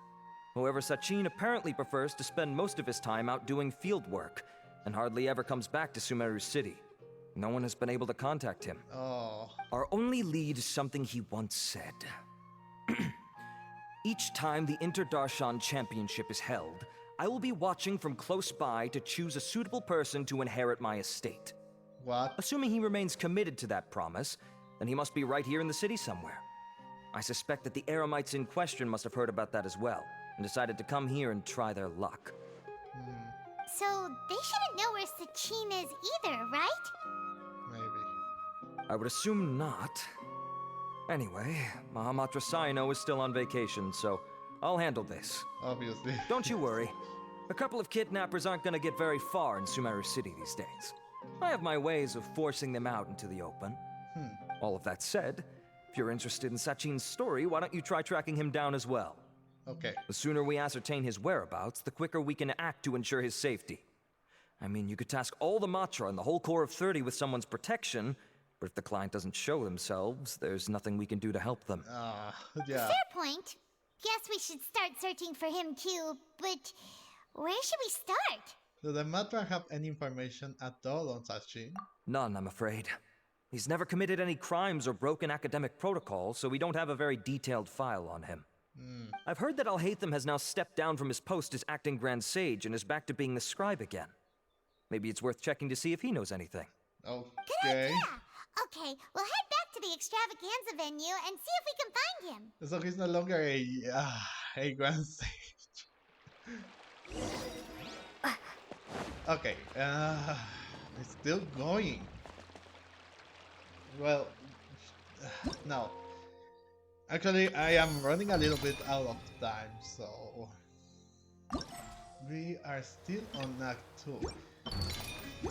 However, Sachin apparently prefers to spend most of his time out doing field work, and hardly ever comes back to Sumeru City. No one has been able to contact him.
Oh.
Our only lead is something he once said. Each time the Inter Darshan Championship is held, I will be watching from close by to choose a suitable person to inherit my estate.
What?
Assuming he remains committed to that promise, then he must be right here in the city somewhere. I suspect that the Eremites in question must have heard about that as well, and decided to come here and try their luck.
So they shouldn't know where Sachin is either, right?
Maybe.
I would assume not. Anyway, Mahamatra Saino is still on vacation, so I'll handle this.
Obviously.
Don't you worry. A couple of kidnappers aren't gonna get very far in Sumeru City these days. I have my ways of forcing them out into the open. All of that said, if you're interested in Sachin's story, why don't you try tracking him down as well?
Okay.
The sooner we ascertain his whereabouts, the quicker we can act to ensure his safety. I mean, you could task all the Matra and the whole Corps of 30 with someone's protection, but if the client doesn't show themselves, there's nothing we can do to help them.
Yeah.
Fair point. Guess we should start searching for him too, but where should we start?
Do the Matra have any information at all on Sachin?
None, I'm afraid. He's never committed any crimes or broken academic protocol, so we don't have a very detailed file on him. I've heard that Alhaitham has now stepped down from his post as acting Grand Sage and is back to being the scribe again. Maybe it's worth checking to see if he knows anything.
Okay.
Good idea. Okay, we'll head back to the extravaganza venue and see if we can find him.
So he's no longer a Grand Sage. Okay. It's still going. Well, no. Actually, I am running a little bit out of time, so we are still on Act 2.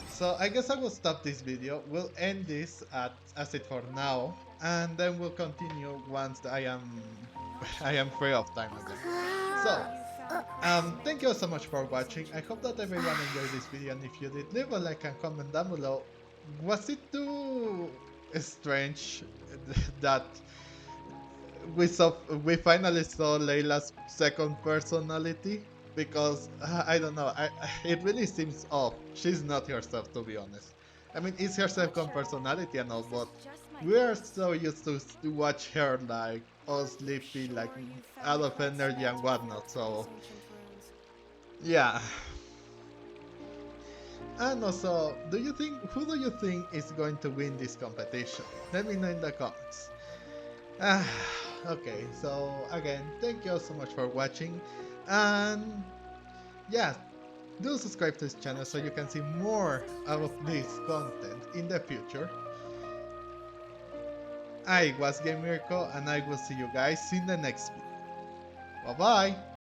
So I guess I will stop this video. We'll end this as it for now, and then we'll continue once I am free of time again. So, thank you so much for watching. I hope that everyone enjoyed this video, and if you did, leave a like and comment down below. Was it too strange that we finally saw Layla's second personality? Because I don't know, it really seems off. She's not herself, to be honest. I mean, it's her second personality and all, but we are so used to watch her like all sleepy, like out of energy and whatnot. So yeah. And also, who do you think is going to win this competition? Let me know in the comments. Okay, so again, thank you all so much for watching, and yeah, do subscribe to this channel so you can see more of this content in the future. I was Game Miracle, and I will see you guys in the next video. Bye bye!